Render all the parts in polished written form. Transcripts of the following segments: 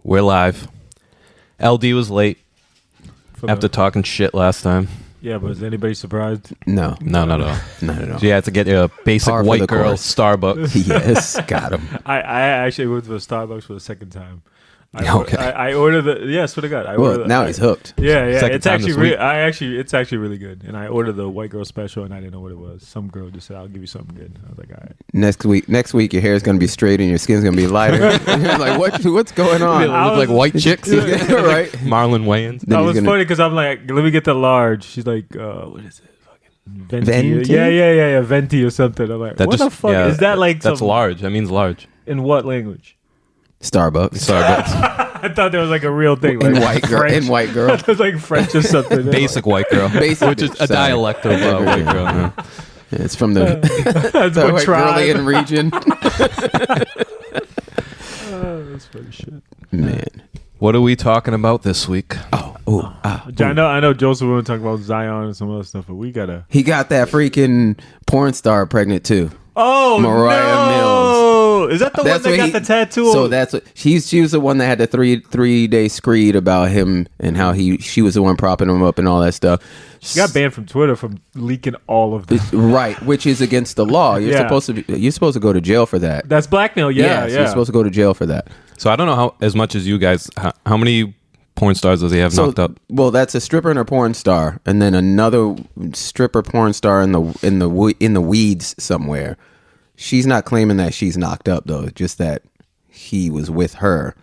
We're live. LD was late after talking shit last time. Yeah, but is anybody surprised? No, not at all. Not at all. So you had to get a basic white girl course. Starbucks. Yes, got him. I actually went to a Starbucks for the second time. Okay. I ordered the swear to God. Well, now he's hooked. Yeah. Second It's time actually this week. it's actually really good. And I ordered the white girl special, and I didn't know what it was. Some girl just said, "I'll give you something good." I was like, "All right." Next week, your hair is gonna be straight and your skin's gonna be lighter. You're like, what's going on? They look like white chicks. Right? Marlon Wayans. That was funny because I'm like, "Let me get the large." She's like, "What is it? Fucking Venti? Yeah, Venti or something." I'm like, "What the fuck is that?" Like, that's large. That means large. In what language? Starbucks. I thought there was like a real thing. Like In white girl. French. In white girl. It was like French or something. Basic white girl. Basic, which is a sorry. dialect of white girl. Yeah. It's from the, That's the what white tribe. Girlian region. That's funny shit. Man. What are we talking about this week? I know Joseph want to talk about Zion and some other stuff, but we gotta. He got that freaking porn star pregnant too. Oh, Mariah Mills. Is that the one that got the tattoo? So that's what she was the one that had the three day screed about him and how she was the one propping him up and all that stuff. She got banned from Twitter from leaking all of this. Right, which is against the law. You're Yeah. supposed to go to jail for that. That's blackmail. Yeah. So you're supposed to go to jail for that. So I don't know how as much as you guys. How many porn stars does he have knocked up? Well, that's a stripper and a porn star, and then another stripper porn star in the weeds somewhere. She's not claiming that she's knocked up though, just that he was with her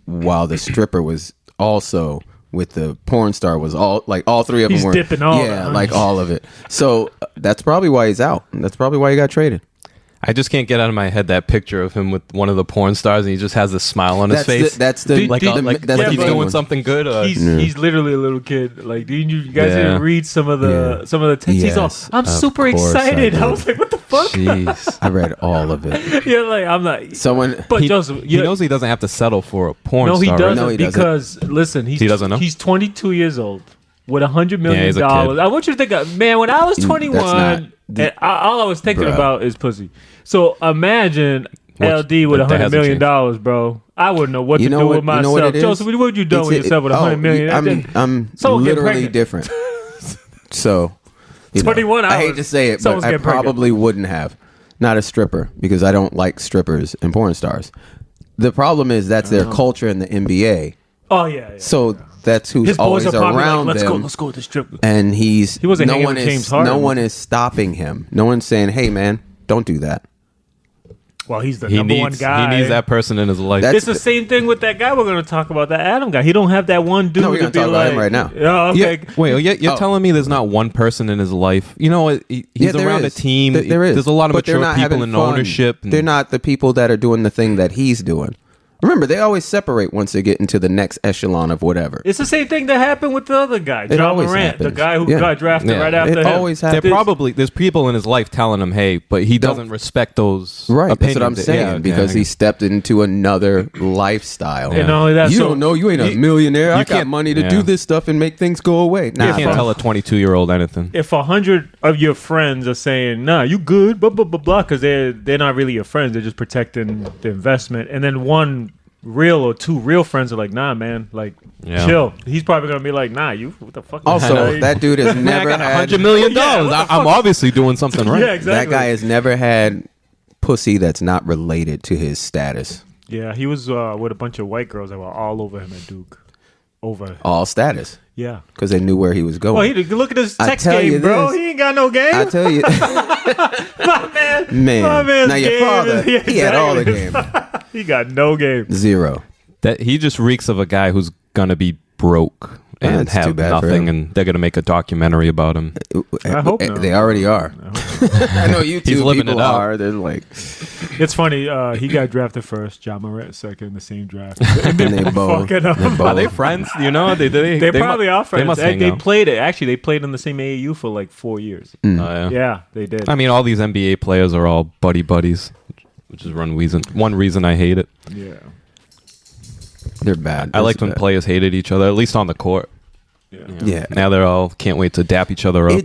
while the stripper was also with the porn star. Was all three of them were dipping all. Yeah, like all of it. So that's probably why he's out. That's probably why he got traded. I just can't get out of my head that picture of him with one of the porn stars, and he just has this smile on his face. That's like the he's main doing one. something good. He's literally a little kid. Like, do you guys didn't read some of the texts? He's all, Yes, I'm of super course excited. I I did. was like, what the fuck? Jeez. I read all of it. Yeah, like I'm not. Someone, But he, Joseph, he knows he doesn't have to settle for a porn no, he star. doesn't. Right? No, he doesn't. Because listen, He doesn't know? He's 22 years old with $100 million. he's a kid. I want you to think, man. When I was 21, and all I was thinking Bruh. about is pussy. So imagine LD with that $100 hasn't million, changed. bro. I wouldn't know what You to know do what- with you know myself. what it is? Joseph, what would you do with yourself with $100 million? I'm Someone get literally pregnant. different. So, you know, 21 I hate hours, to say it, someone's but I getting pregnant. probably wouldn't have. Not a stripper, because I don't like strippers and porn stars. The problem is that's their culture in the NBA. Oh yeah. So that's who's His boys always are probably around like, them. let's go to the strip. And he wasn't no hanging one with is James Harden. no one is stopping him. No one's saying, "Hey, man, don't do that." Well, he's the He number needs one guy. he needs that person in his life. That's- It's the same thing with that guy we're going to talk about, that Adam guy. He don't have that one dude No, we're to gonna be talk about like, him right now. Oh, okay. Wait, you're Oh. telling me there's not one person in his life? You know, he's Yeah, there around is. a team. There is. There's a lot of But they're mature not people having in fun. ownership. and- They're not the people that are doing the thing that he's doing. Remember, they always separate once they get into the next echelon of whatever. It's the same thing that happened with the other guy, It John always Morant, the happens. guy who Yeah. got drafted Yeah. right after It him. always They're happens. there's people in his life telling him, hey, but he doesn't respect those Right, opinions. that's what I'm saying, Yeah, okay, because he stepped into another lifestyle. And not only that, You so don't know, you ain't a millionaire. I got can't- money to yeah. do this stuff and make things go away. you Nah, can't bro. tell a 22-year-old anything. if 100 of your friends are saying, nah, you good, blah, blah, blah, blah, because they're not really your friends. They're just protecting the investment. And then one real or two real friends are like, nah, man, like, Yeah. chill. He's probably going to be like, nah, you, what the fuck? Also, that dude has Man, I never got had $100 million. Yeah, what the I'm obviously doing something right. Yeah, exactly. that guy has never had pussy that's not related to his status. Yeah, he was with a bunch of white girls that were all over him at Duke. All status, Yeah. because they knew where he was going. Well, look at his I text tell game, you bro. this. He ain't got no game. I tell you, My man. man. My man's Now your game father, is- he had all the exactly. game. He got no game. Zero. That he just reeks of a guy who's gonna be broke and That's too have bad for nothing, him. and they're gonna make a documentary about him. I hope not. They already are. I know you He's two living people it out. are. They're like, It's funny. He got drafted first. John Morant second, the same draft. and they both. Fucking up. they're Are both- they friends? You know, they Probably mu- are friends. They must They, hang they out. played it. Actually, they played in the same AAU for like 4 years. Yeah. Yeah, they did. I mean, all these NBA players are all buddies, which is one reason I hate it. Yeah. They're bad. I liked when players hated each other, at least on the court. Yeah. You know? Yeah. Now they're all can't wait to dap each other up.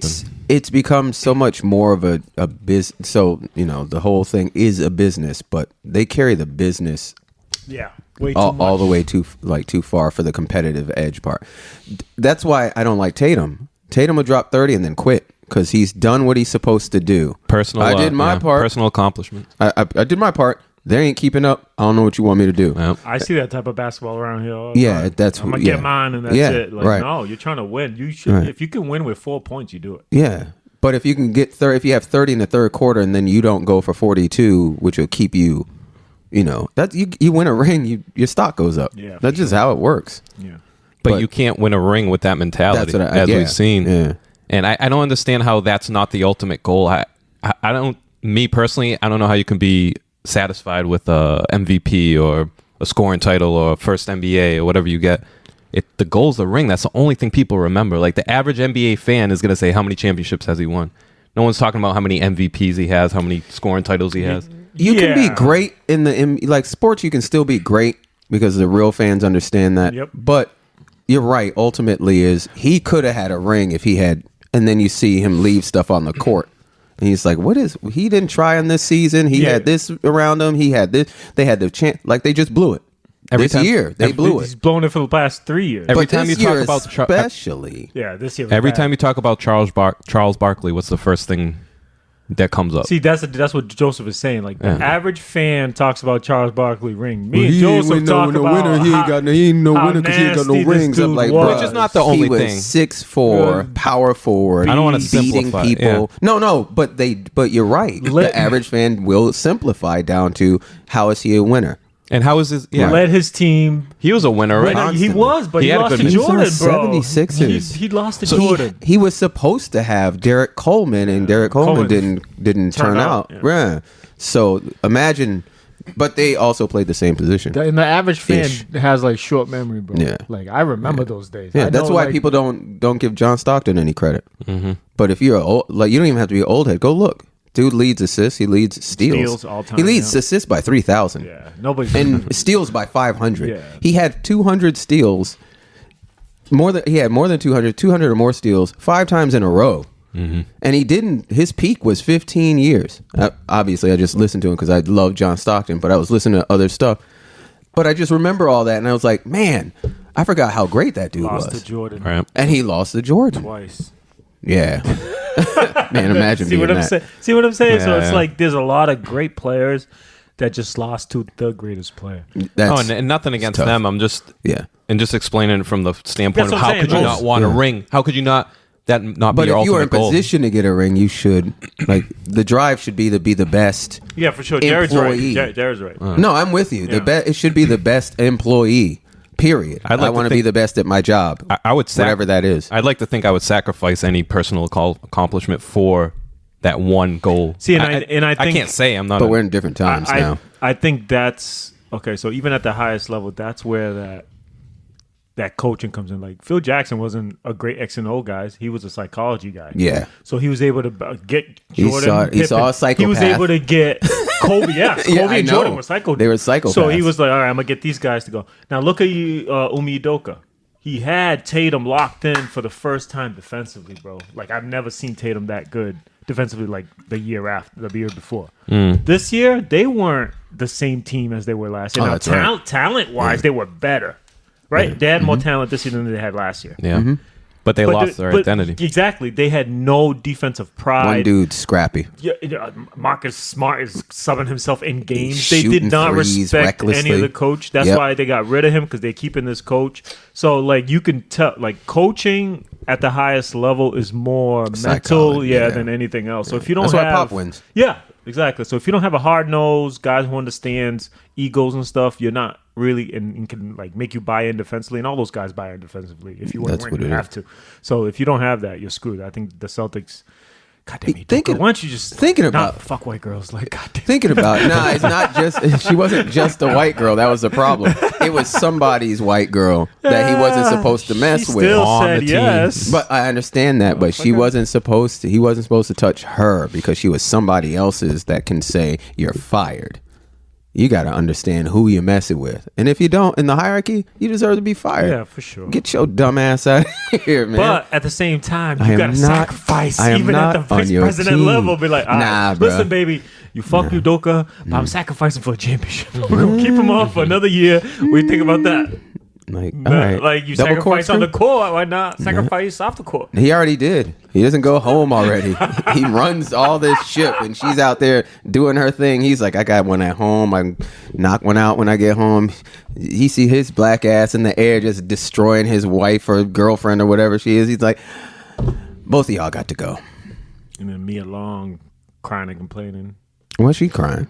It's become so much more of a business. So, you know, the whole thing is a business, but they carry the business Yeah, way too all, much. all the way too far for the competitive edge part. That's why I don't like Tatum. Tatum will drop 30 and then quit because he's done what he's supposed to do. I did my part. Personal accomplishment. I did my part. They ain't keeping up. I don't know what you want me to do. Yep. I see that type of basketball around here. All Yeah, time. that's I'm gonna yeah. get mine and that's Yeah, it. Like, right. no, you're trying to win. You should. Right. If you can win with 4 points, you do it. Yeah, but if you can get if you have 30 in the third quarter and then you don't go for 42, which will keep you, that you win a ring, your stock goes up. Yeah, That's just how it works. Yeah. But you can't win a ring with that mentality, That's what as we've seen. Yeah. And I don't understand how that's not the ultimate goal. I don't. Me personally, I don't know how you can be satisfied with a MVP or a scoring title or first NBA or whatever you get. The goal's the ring. That's the only thing people remember. Like the average NBA fan is going to say, how many championships has he won? No one's talking about how many MVPs he has, how many scoring titles he has. You can be great in like sports. You can still be great because the real fans understand that. Yep. But you're right. Ultimately, he could have had a ring if he had, and then you see him leave stuff on the court. And he's like, he didn't try on this season. He had this around him. He had this. They had the chance. Like, they just blew it. This year, they blew He's it. blown it for the past 3 years. Every But time this you talk year about especially. Yeah, this year. Every time you talk about Charles Barkley, what's the first thing that comes up? See, that's what Joseph is saying. Like the average fan talks about Charles Barkley ring. Me and He Joseph ain't talk no about winner. He ain't no winner because he ain't got no nasty this rings. I'm dude like, was. bro, Which is not the only he was thing. 6'4", power forward. I don't wanna beating simplify, people. yeah. No, but you're right. The average fan will simplify down to how is he a winner? And how is his? Yeah, led his team. he was a winner, right? Right, he Constantly. was, but He he, had a lost good to minute. Jordan, He's on bro. 76ers. He lost to So Jordan. he was supposed to have Derek Coleman, and Derek Coleman didn't turn out. yeah. Yeah. So imagine, but they also played the same position. And the average fan Ish. has like short memory, bro. Yeah. Like I remember those days. Yeah, I that's know, why like, people don't give John Stockton any credit. Mm-hmm. But if you're you don't even have to be an old head. Go look. Dude leads assists. He leads steals. all time, He leads yeah. assists by 3,000. Yeah, nobody's And steals by 500. Yeah. He had 200 steals. He had more than 200 or more steals 5 times in a row. Mm-hmm. And he didn't. His peak was 15 years. Obviously, I just listened to him because I love John Stockton, but I was listening to other stuff. But I just remember all that, and I was like, man, I forgot how great that dude lost was. to Jordan Right. And he lost to Jordan. twice. Yeah. Man, imagine See being what I'm that. saying? See what I'm saying? So Yeah, it's yeah. like there's a lot of great players that just lost to the greatest player. That's, and nothing against tough. them. I'm just yeah. and just explaining it from the standpoint That's of what I'm how could saying. you not want a Yeah. ring? How could you not that not But be your if you are in ultimate goal? position to get a ring, you should. Like, the drive should be to be the best. Yeah, for sure. Jared's right. Employee. Jared's right. No, I'm with you. Yeah. It should be the best employee. Period. I'd like I to want to be think- the best at my job. I would whatever that is. I'd like to think I would sacrifice any personal accomplishment for that one goal. See, and I think can't say I'm not. But we're in different times now. I think that's okay. So even at the highest level, that's where that coaching comes in. Like Phil Jackson wasn't a great X and O guy. He was a psychology guy. Yeah. So he was able to get He Jordan. he saw a psychopath. He was able to get Kobe. Yeah, Kobe Yeah, I and Jordan know. were psychopaths. They were psychopaths. So he was like, all right, I'm gonna get these guys to go. Now look at you, Umi Udoka. He had Tatum locked in for the first time defensively, bro. Like I've never seen Tatum that good defensively like the year before. This year they weren't the same team as they were last year. Oh, Now that's right. talent wise, they were better. Right? They had more talent this year than they had last year. Yeah, but they lost their identity. Exactly. They had no defensive pride. One dude, scrappy. Yeah, Marcus Smart is subbing himself in games. Shooting They did not threes respect any recklessly. of the coach. That's Yep. why they got rid of him because they're keeping this coach. So like you can tell, like coaching at the highest level is more mental, Psychology, yeah. than anything else. So if you don't That's have, why Pop wins. Yeah, exactly. So if you don't have a hard nose, guys who understands egos and stuff, you're not really and can like make you buy in defensively, and all those guys buy in defensively. If you want That's to what win, you it have to. So if you don't have that, you're screwed. I think the Celtics. God damn it! Thinking- Why don't you just thinking not about- fuck white girls? Like God damn. Thinking about nah, it's not just she wasn't just a white girl. That was the problem. It was somebody's white girl that he wasn't supposed to mess She with. still On the said team. yes. But I understand that, but she wasn't supposed to. He wasn't supposed to touch her because she was somebody else's that can say you're fired. you got to understand who you're messing with. And if you don't, in the hierarchy, you deserve to be fired. Yeah, for sure. Get your dumb ass out of here, man. But at the same time, I you am got to not- sacrifice I am even at not the on vice your president team. level. Be like, all right, Nah, bruh. listen, baby, you fuck Udoka, but I'm sacrificing for a championship. We're going to keep him off for another year. What do you think about that? Like, all right. Like, you Double sacrifice on the corkscrew? court. Why not sacrifice off the court? He already did. He doesn't go home already. He runs all this ship, and she's out there doing her thing. He's like, I got one at home. I knock one out when I get home. He see his black ass in the air just destroying his wife or girlfriend or whatever she is. He's like, both of y'all got to go. And then Mia Long crying and complaining. Why's she crying?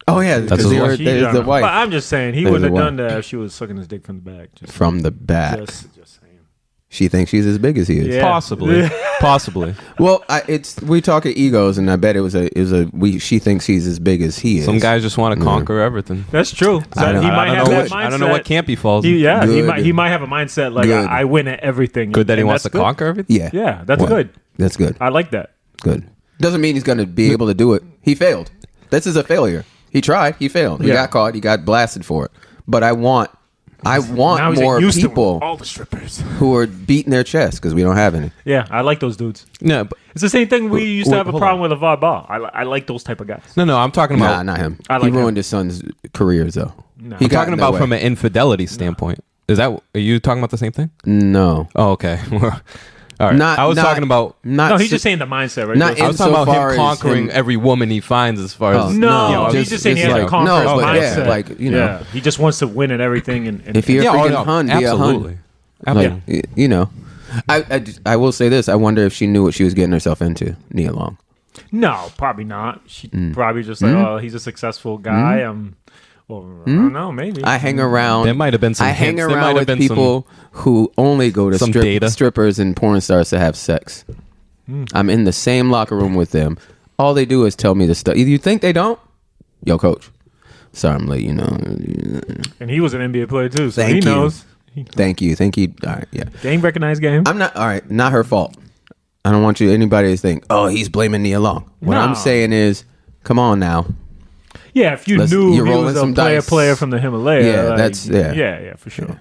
Oh, yeah, because his wife. there's the wife. But I'm just saying, he There's wouldn't the have done wife. that if she was sucking his dick from the back. Just, From the back. just saying. She thinks she's as big as he is. Yeah. Possibly. Well, we talking egos, and I bet it was she thinks he's as big as he is. Some guys just want to conquer everything. That's true. I don't- he I might don't have know that what- mindset. I don't know what camp he falls in. Good. He might have a mindset like Good. I win at everything. Good that he And wants that's to good. conquer everything? Yeah. Yeah, that's Well, good. That's good. I like that. Good. Doesn't mean he's going to be able to do it. He failed. This is a failure. He tried. He failed. He Yeah. got caught. He got blasted for it. But I want Now he's more like used to people all the strippers. who are beating their chest because we don't have any. Yeah, I like those dudes. No, but, It's the same thing we used to wait, have a hold problem with LeVar Ball. I like those type of guys. no. I'm talking Nah, about. not him. I He like ruined his son's careers though. No. He I'm got talking in the about way. from an infidelity standpoint. Is that? Are you talking about the same thing? No. Oh, okay. All right. Not- I was not- talking about. Not No, he's si- just saying the mindset, right? not I was talking about insofar him as conquering him- every woman he finds. As far as No, you know, he's just saying he has like- a conqueror's no, but mindset. yeah, like, you know. Yeah, he just wants to win at everything. And If you're yeah, a freaking no, hun, be a absolutely. hun. Absolutely. Like, you know. I will say this. I wonder if she knew what she was getting herself into, Nia Long. no, probably not. She Mm. probably just like, oh, he's a successful guy. Well, I don't know, maybe. I hang around. There might have been some I hang hints. There might around have with been some- people who only go to some data. strippers and porn stars to have sex. Hmm. I'm in the same locker room with them. All they do is tell me the stuff. You think they don't? Yo, coach. Sorry, I'm late. You know. And he was an NBA player too, so Thank he you. knows. Thank you. All right. Yeah. Game recognized game. I'm not. All right. Not her fault. I don't want anybody to think, oh, he's blaming Nia Long. What No. I'm saying is, come on now. Yeah, if you Let's- knew you're he rolling was a some player dice. from the Himalaya. Yeah, like, that's- yeah. yeah, for sure.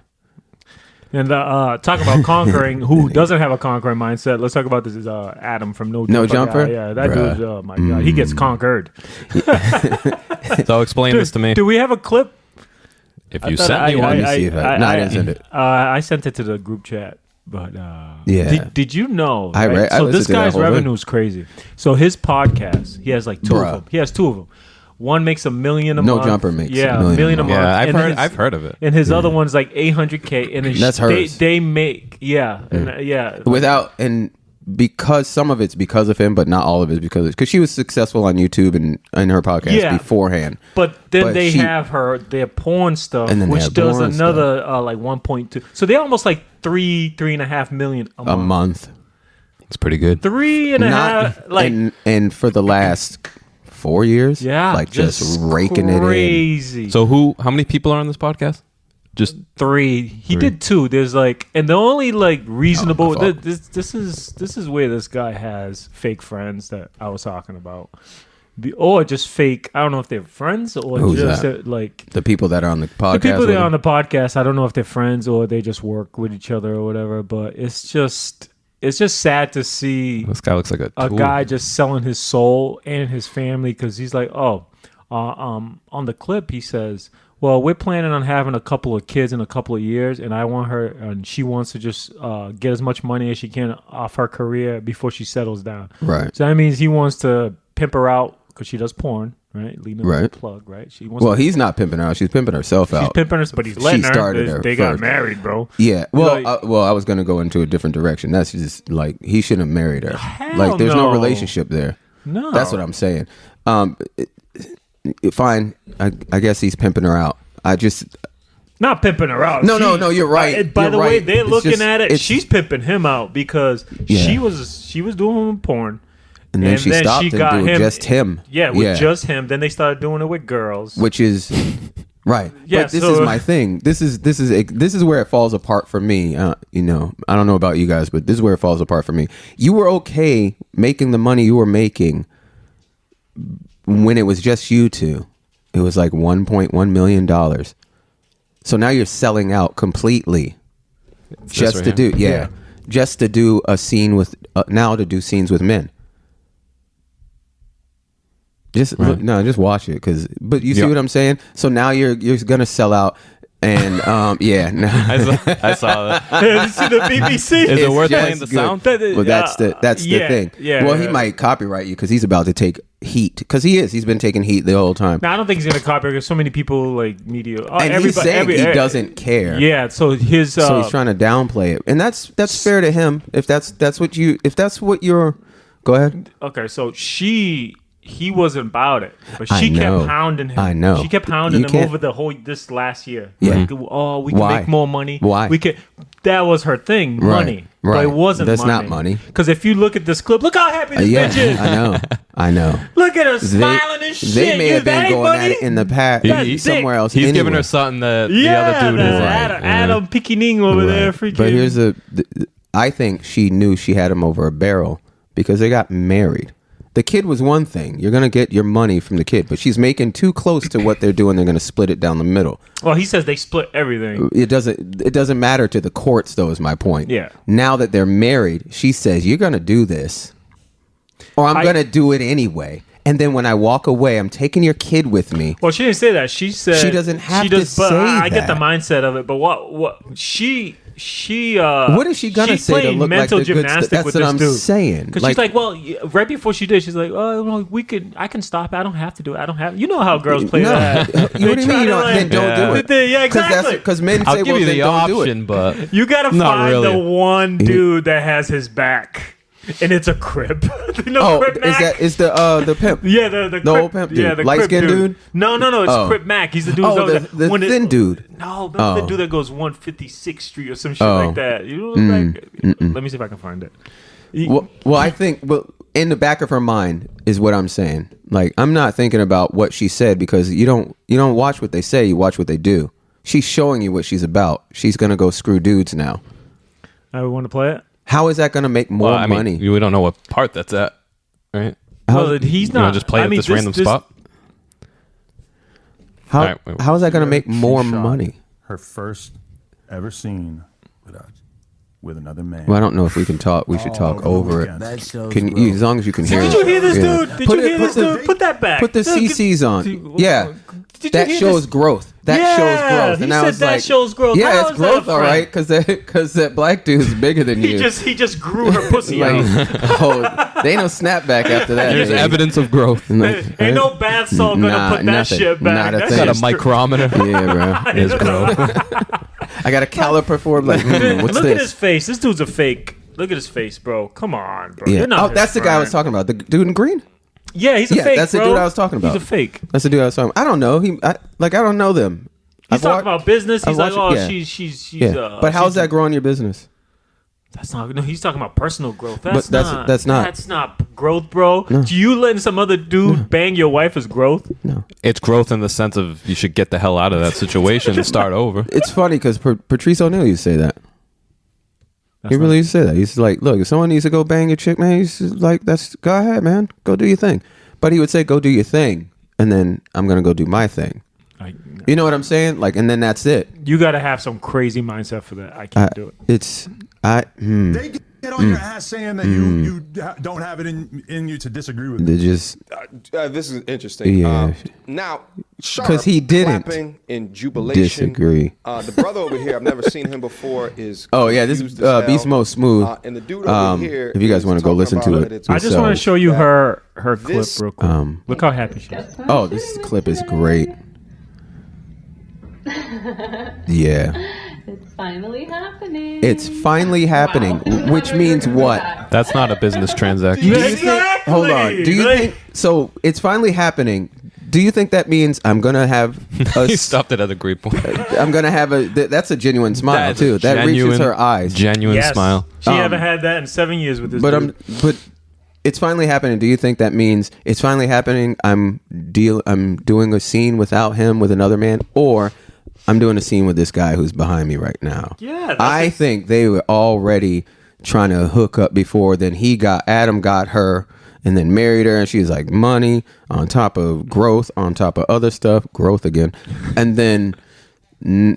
And talk about conquering. Who doesn't have a conquering mindset? Let's talk about this. Is Adam from No Jumper? guy. Yeah, that Bruh. dude's. Oh my god, he gets conquered. So explain this to me. Do we have a clip? If I you thought sent me Let one, me see if I didn't send it. I sent it to the group chat, but Yeah. Did you know? I read- I so listened this to that guy's whole thing. revenue is crazy. So his podcast, he has like two Bruh. of them. He has two of them. One makes $1 million a No month. Jumper makes $1 $1 million million a a month. month. yeah, And I've heard of it. And his other one's like 800K. And That's hers. They make yeah. Without and because some of it's because of him, but not all of it because she was successful on YouTube and in her podcast Yeah. beforehand. But then But they she- have their porn stuff, And then they which have does porn another like 1.2. So they're almost like 3.5 million a A month. month. It's pretty good. 3.5, like and for the last 4 years, yeah, like just raking it in. crazy. So how many people are on this podcast? Just 3. He did 2. There's like, and the only like reasonable. my fault. This is where this guy has fake friends that I was talking about, or just fake. I don't know if they're friends or Who's just that? like The people that are on the podcast. the people with that are him? on the podcast. I don't know if they're friends or they just work with each other or whatever. But it's just sad to see this guy looks like a a tool. guy just selling his soul and his family because he's like, on the clip he says, well, we're planning on having a couple of kids in a couple of years, and I want her, and she wants to just get as much money as she can off her career before she settles down. Right. So that means he wants to pimp her out because she does porn, right? Leaving a Right. plug, right? She wants. Well, he's not pimping her out. She's pimping herself she's out. pimping her, but he's letting her. started her They got first. married, bro. Yeah. Well, Like- I was going to go into a different direction. That's just like he shouldn't have married her. Hell Like there's no no. relationship there. No, That's what I'm saying. Fine. I guess he's pimping her out. I just Not pimping her out. No, you're right. By You're the way, right. they're It's looking just- at it. it's- She's pimping him out because Yeah. she was doing porn, and then she stopped and got doing just him. Yeah, with just him. Then they started doing it with girls. Which is right. Yeah, but this so- is my thing. This is where it falls apart for me. You know, I don't know about you guys, but this is where it falls apart for me. You were okay making the money you were making when it was just you two. It was like $1.1 million. So now you're selling out completely just to do, just to do a scene with, now to do scenes with men. Just just watch it, but you see what I'm saying. So now you're gonna sell out, and I saw that. Did you see the BBC? Is it worth just playing the good. sound? Well, that's the thing. Yeah, well, he might copyright you because he's about to take heat. Because he's been taking heat the whole time. No, I don't think he's gonna copyright because so many people like media. And he's saying he doesn't care. Yeah, so his so he's trying to downplay it, and that's fair to him. If that's what you're. Go ahead. Okay, so he wasn't about it, but she kept hounding him. I know. She kept hounding him over this last year. Yeah. Like, we can make more money. Why? We can. That was her thing, money. Right. But it wasn't. That's money. not money. Because if you look at this clip, look how happy this bitch is. I know. Look at her smiling and shit. They may have been going at it in the past somewhere else. He's giving her something that the other dude is like. Adam Picking over there, freaking. But I think she knew she had him over a barrel because they got married. The kid was one thing. You're going to get your money from the kid, but she's making too close to what they're doing. They're going to split it down the middle. Well, he says they split everything. It doesn't matter to the courts, though, is my point. Yeah. Now that they're married, she says, you're going to do this, or I'm going to do it anyway. And then when I walk away, I'm taking your kid with me. Well, she didn't say that. She said she doesn't have to say I that. get the mindset of it, but what she what is she gonna say to look like the good stuff? That's what I'm saying. Because she's like, well, right before she did, she's like, oh, well, I can stop. I don't have to do it. I don't have. You know how girls play that. What do you mean? Then don't do it. Yeah, exactly. Because men say, I'll give you the option, but you gotta find really. the one dude that has his back. And it's a Crip. Crip Mac? Is the pimp? Yeah, the old pimp dude. Yeah, the light skinned dude. No, it's Crip Mac. He's the dude. The thin dude. No, the dude that goes 156th Street or some shit like that. You know, let me see if I can find it. Well, I think in the back of her mind is what I'm saying. Like, I'm not thinking about what she said because you don't watch what they say. You watch what they do. She's showing you what she's about. She's gonna go screw dudes now. I want to play it. How is that going to make more money? We don't know what part that's at, right? Well, he's not. Just play at this random spot. How is that going to make more money? Her first ever scene with another man. Well, I don't know if we can talk. We should talk over it. As long as you can hear it. Did you hear this dude? Did you hear this dude? Put that back. Put the CCs on. Yeah. That shows growth. That shows growth. And I said that shows growth. Yeah, it's growth, all right, because that black dude is bigger than you. He just grew her pussy out. They ain't no snapback after that. There's evidence of growth. Ain't no bath salt gonna put that shit back. That's got a micrometer. Yeah, bro. There's growth. I got a caliper for what's Look this? Look at his face. This dude's a fake. Look at his face, bro. Come on, bro. Yeah. You're not that's the guy I was talking about. The dude in green? Yeah, he's a fake, that's bro. the dude I was talking about. He's a fake. That's the dude I was talking about. I don't know. I don't know them. He's talking about business. He's like, she's but how's that growing your business? That's not. No, he's talking about personal growth. That's not. That's not growth, bro. No. Do you letting some other dude bang your wife as growth? No. It's growth in the sense of you should get the hell out of that situation and start over. It's funny because Patrice O'Neal used to say that. He really used to say that. He's like, look, if someone needs to go bang your chick, man, he's like, go ahead, man. Go do your thing. But he would say, go do your thing. And then I'm going to go do my thing. You know what I'm saying? Like, and then that's it. You got to have some crazy mindset for that. I can't do it. They get on your ass saying that you don't have it in you to disagree with They them. just this is interesting. Yeah. Now, because he didn't clapping in jubilation. disagree. The brother over here, I've never seen him before. Is this confused as hell. Beast Mode Smooth. And the dude over here. If you guys want to go listen to it, I just want to show you her clip real quick. Look how happy she is. Oh, this clip is great. Yeah. It's finally happening. It's finally happening, which means what? That's not a business transaction. Hold on. Do you think so? It's finally happening. Do you think that means I'm gonna have He stopped it at a great point. I'm gonna have that's a genuine smile That is a too. That reaches her eyes. Genuine smile. She haven't had that in 7 years with this dude. But it's finally happening. Do you think that means it's finally happening? I'm doing a scene without him with another man, or I'm doing a scene with this guy who's behind me right now. Yeah, I think they were already trying to hook up before. Then Adam got her, and then married her, and she's like money on top of growth on top of other stuff, growth again, and then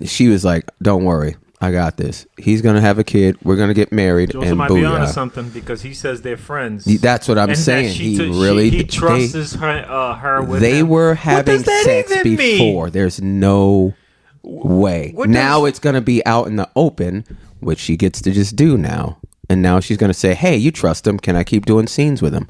she was like, don't worry, I got this. He's gonna have a kid. We're gonna get married. Joseph and might booyah. be onto something because he says they're friends. That's what I'm And that saying. he trusts her with They him. were What having does that sex even before. mean? There's no way. What Now does- it's gonna be out in the open, which she gets to just do now. And now she's gonna say, "Hey, you trust him? Can I keep doing scenes with him?"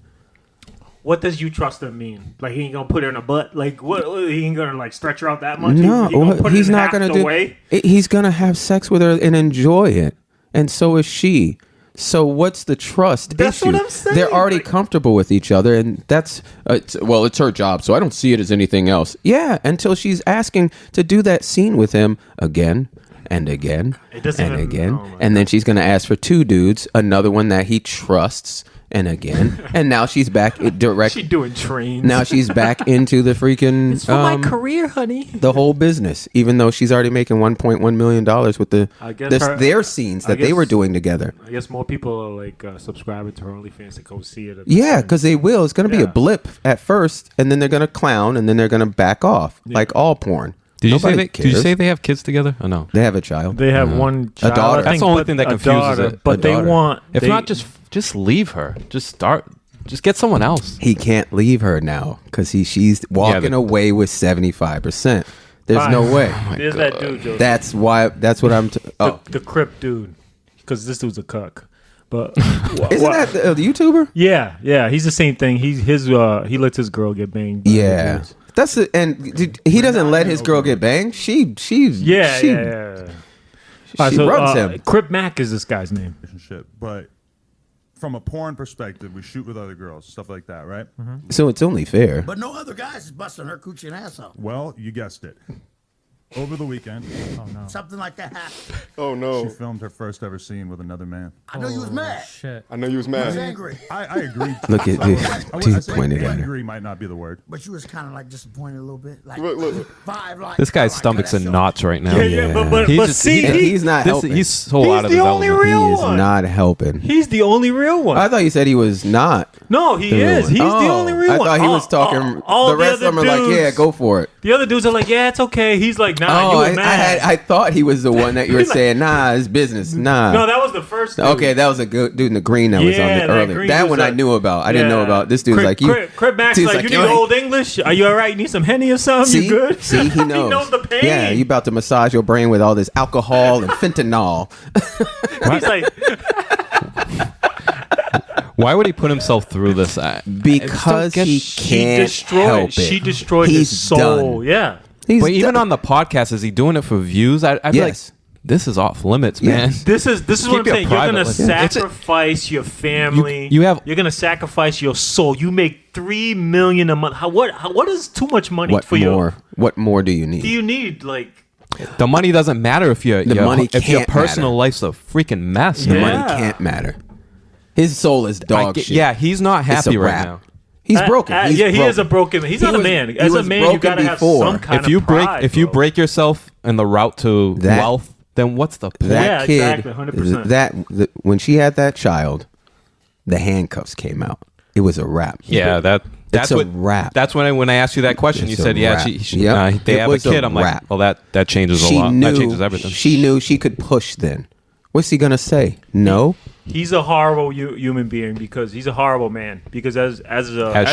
What does you trust him mean? Like he ain't gonna put her in a butt? Like what? He ain't gonna like stretch her out that much? No, he gonna put it he's in not half gonna the do. way? He's gonna have sex with her and enjoy it, and so is she. So what's the trust That's issue? what I'm saying. They're already Like- comfortable with each other, and that's it's her job, so I don't see it as anything else. Yeah, until she's asking to do that scene with him again and again It doesn't and even- again, oh my and then she's gonna ask for 2 dudes, another one that he trusts, and again, and now she's back direct. She doing trains. Now she's back into the freaking it's for my career, honey. the whole business, even though she's already making $1.1 million with I guess their scenes that they guess- were doing together. I guess more people are like subscribing to her OnlyFans to go see it. Yeah, because they will. It's going to be Yeah. a blip at first, and then they're going to clown, and then they're going to back off, like all porn. Did you say Nobody did you cares. say they have kids together? Or no? They have a child? They have one child. daughter. I That's think, the only but thing that a confuses daughter, it. But A they daughter. want. If they- not, just leave her. Just get someone else. He can't leave her now because she's walking but- away with 75%. There's no Fine. way. There's that dude, Joseph. That's why. That's what I'm. the Crip dude, because this dude's a cuck. But Isn't that the YouTuber? Yeah, he's the same thing. He lets his girl get banged. by other Yeah. dudes. That's it. And he doesn't let his girl get banged. She Yeah. she runs him. Crip Mac is this guy's name. Relationship, but from a porn perspective, we shoot with other girls, stuff like that, right? So it's only fair. But no other guys is busting her coochie and ass out. Well, you guessed it. Over the weekend, Something like that happened. Oh she no! filmed her first ever scene with another man. I know you was mad. I know you was You was mad. angry. I agree. Look at I this. would He say pointed at her. angry might not be the word. But you was kind of like disappointed a little bit. Like, Look. 5 like This guy's like, stomach's that's in your- knots right now. Yeah, but He's but just- see, And he- he's not helping. He's so He's out of the his only element. real He is one. not helping. he's the only real one. I thought you said he was not. No, he the real is. one. He's the Oh, only real I one. thought he was talking. all The rest of them other are like, yeah, dudes- go for it. The other dudes are like, yeah, it's okay. He's like, nah, Oh, you were I mad. thought he was the one that you were He's like- saying, nah, it's business. Nah. No, that was the first dude. Okay, that was a good dude in the green that was on Yeah, the that earlier. green That dude's one I like- knew about. I didn't know Yeah. about. This dude's like, you. Crip Max dude's like, you need yo, old English? Are you all right? You need some Henny or something? See, You good? see, he knows. he knows the pain. Yeah, you about to massage your brain with all this alcohol and fentanyl. He's like, Why would he put himself through this? Because he can't help it. She destroyed He's his soul. done. Yeah. He's But even done. on the podcast, is he doing it for views? I'd be like, Yes. this is off limits, man. Yes. This is what Keep I'm your saying. You're private gonna life. Yeah. sacrifice your family. You You're gonna sacrifice your soul. You make $3 million a month. What is too much money What for more? you? What more do you need? Do you need like? The money doesn't matter if your money if your can't personal matter. life's a freaking mess. The Yeah. money can't matter. His soul is I dog get- shit. yeah, he's not It's a happy right wrap. now. He's broken. He's yeah, he broken. is a broken man. He's He not a was- man. he As a was man, you broken gotta have before. some kind If you of break pride, if you bro. break yourself in the route to That- wealth, then what's the point? That Yeah, kid, exactly, 100%. when she had that child, the handcuffs came out. It was a wrap. Yeah, that's a what wrap. That's when I asked you that question. It's you a said, yeah, wrap. she Yep. they It have a was a kid. I'm wrap. like, well, that changes a She lot. knew. That changes everything. She knew she could push. Then, what's he gonna say? No. He's a horrible human being because he's a horrible man. Because as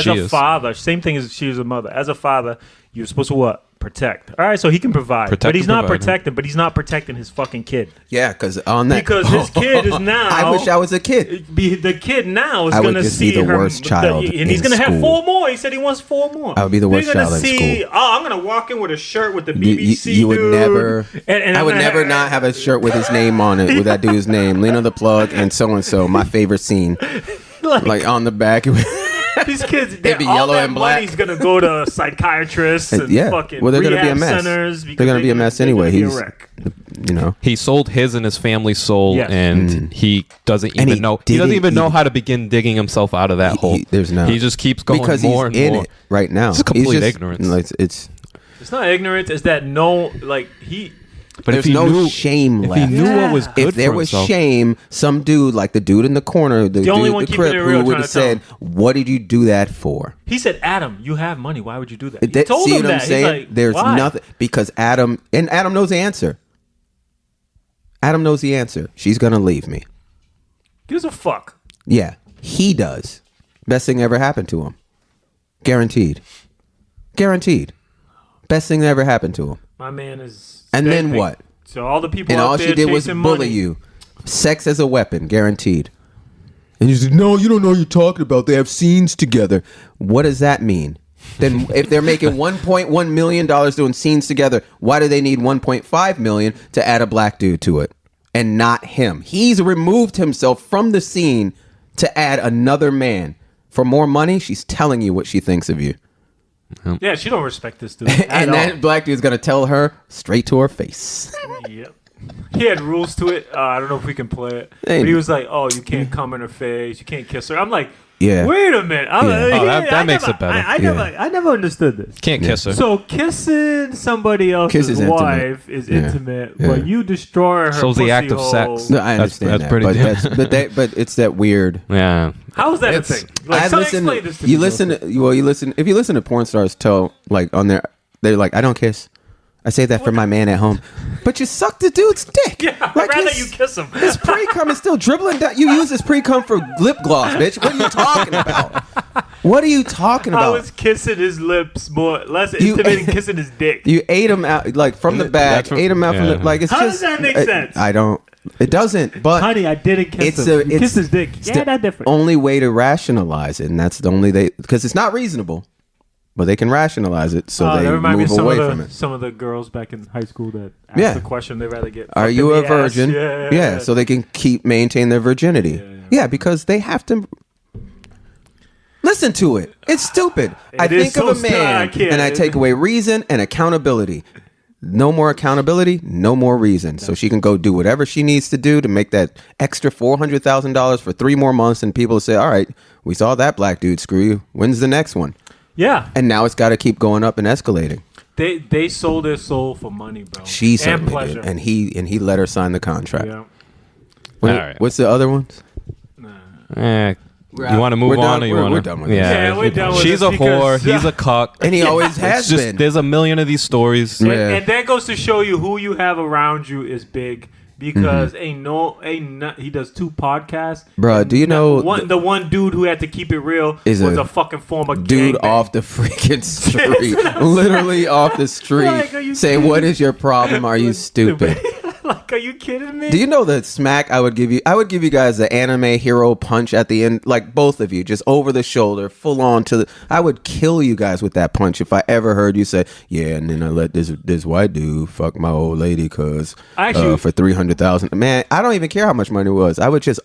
she a is. father, same thing as she is a mother. As a father, you're supposed to what? Protect. All right, so he can provide, Protect but he's and not provide, protecting. But he's not protecting his fucking kid. Yeah, because on that. Because his kid is now. I wish I was a kid. The kid now is I would going to just see be the her, worst child and he's in going to have school. 4 more. He said he wants 4 more. I would be the worst They're gonna child in see, school. Oh, I'm going to walk in with a shirt with the You, BBC. you would dude, never. and I I'm would gonna never not have a shirt with his name on it, with that dude's name, Lena the Plug, and so. My favorite scene, like on the back. These kids, It'd be all yellow that and black. money's gonna go to psychiatrists and Yeah. fucking Well, they're gonna rehab be a mess. centers. They're because gonna be a mess they're anyway. gonna be a He's, wreck. you know. He sold his and his family's soul, Yes. and he doesn't And even he know. He doesn't didn't even know even- how to begin digging himself out of that hole. There's no. He just keeps going because more he's and in more. it right now. It's complete He's just- ignorance. like, it's It's not ignorance. It's that no, like But There's if he no knew, shame if left. he knew what was good If there for was himself, shame, some dude like the dude in the corner, the dude only at one the keeping crib, it real who would trying have to tell said, "What did you do that for?" He said, "Adam, you have money. Why would you do that?" He That- told see him what I'm that. saying? He's like, There's why? nothing because Adam knows the answer. Adam knows the answer. She's gonna leave me. Gives a fuck. Yeah, he does. Best thing ever happened to him. Guaranteed. Guaranteed. Best thing that ever happened to him. My man is. And then spending. what? So all the people And out all there she did was chasing bully money. you. Sex as a weapon, guaranteed. And you said, "No, you don't know what you're talking about. They have scenes together." What does that mean? Then if they're making $1.1 million doing scenes together, why do they need $1.5 million to add a black dude to it? And not him. He's removed himself from the scene to add another man. For more money, she's telling you what she thinks of you. Yeah, she don't respect this dude. And that black dude's going to tell her straight to her face. Yep. He had rules to it. I don't know if we can play it. Hey. But he was like, "Oh, you can't come in her face. You can't kiss her." I'm like, Yeah. Wait a minute. I'm Yeah. like, Oh, that I makes never- it better. I never understood this. Can't kiss her. So kissing somebody else's is intimate. wife is Yeah. intimate, Yeah. but you destroy her. So's the pussy act of hole. sex. No, I understand that's that. pretty But, different. but it's that weird. Yeah. How is that a It's- thing? Like, I so listen. explain this to me. You listen. If you listen to porn stars tell like on their, they're like, "I don't kiss. I say that for my man at home." But you suck the dude's dick. Yeah, I'd Like rather his- you kiss him. His pre-cum is still dribbling down. You use his pre-cum for lip gloss, bitch. What are you talking about? What are you talking I about? was kissing his lips more, less You- intimate than kissing his dick. You ate him out like from the back. That's Ate him out from the yeah. like. It's How just, does that make it- sense? I don't. It doesn't. But Honey, I didn't kiss it's him. You it's kissed his dick. it's Yeah, the that's different. only way to rationalize it, and that's the only because it's not reasonable, but they can rationalize it, so That they remind me move of some away of the, from it. Some of the girls back in high school that asked Yeah. the question they rather get. Are fucked you in a the ass. virgin? Yeah. So they can maintain their virginity. Yeah, because they have to. Listen to it. It's stupid. I It is think so of a stupid. I man can't. and I take away reason and accountability. No more accountability, no more reason. So she can go do whatever she needs to do to make that extra $400,000 for 3 more months. And people say, "All right, we saw that black dude screw you. When's the next one?" Yeah. And now it's got to keep going up and escalating. They sold their soul for money, bro. She and certainly pleasure. did, and he let her sign the contract. Yeah. What- All right. What's the other ones? You want to move we're on, done. or you We're- want we're to? done with this. Yeah, we're done with She's this a whore. because- He's a cuck. And he always It's has just been. there's a million of these stories. Yeah. And that goes to show you who you have around you is big because he does 2 podcasts. Bruh, do you know the one dude who had to keep it real Is was a a fucking former dude gangbang. off the freaking street, literally off the street, Like, are you saying, "What is your problem? Are you stupid?" Like, are you kidding me? Do you know the smack I would give you? I would give you guys the anime hero punch at the end, like both of you, just over the shoulder, full on to the. I would kill you guys with that punch if I ever heard you say, "Yeah," and then I let this white dude fuck my old lady because Actually- for $300,000. Man, I don't even care how much money it was. I would just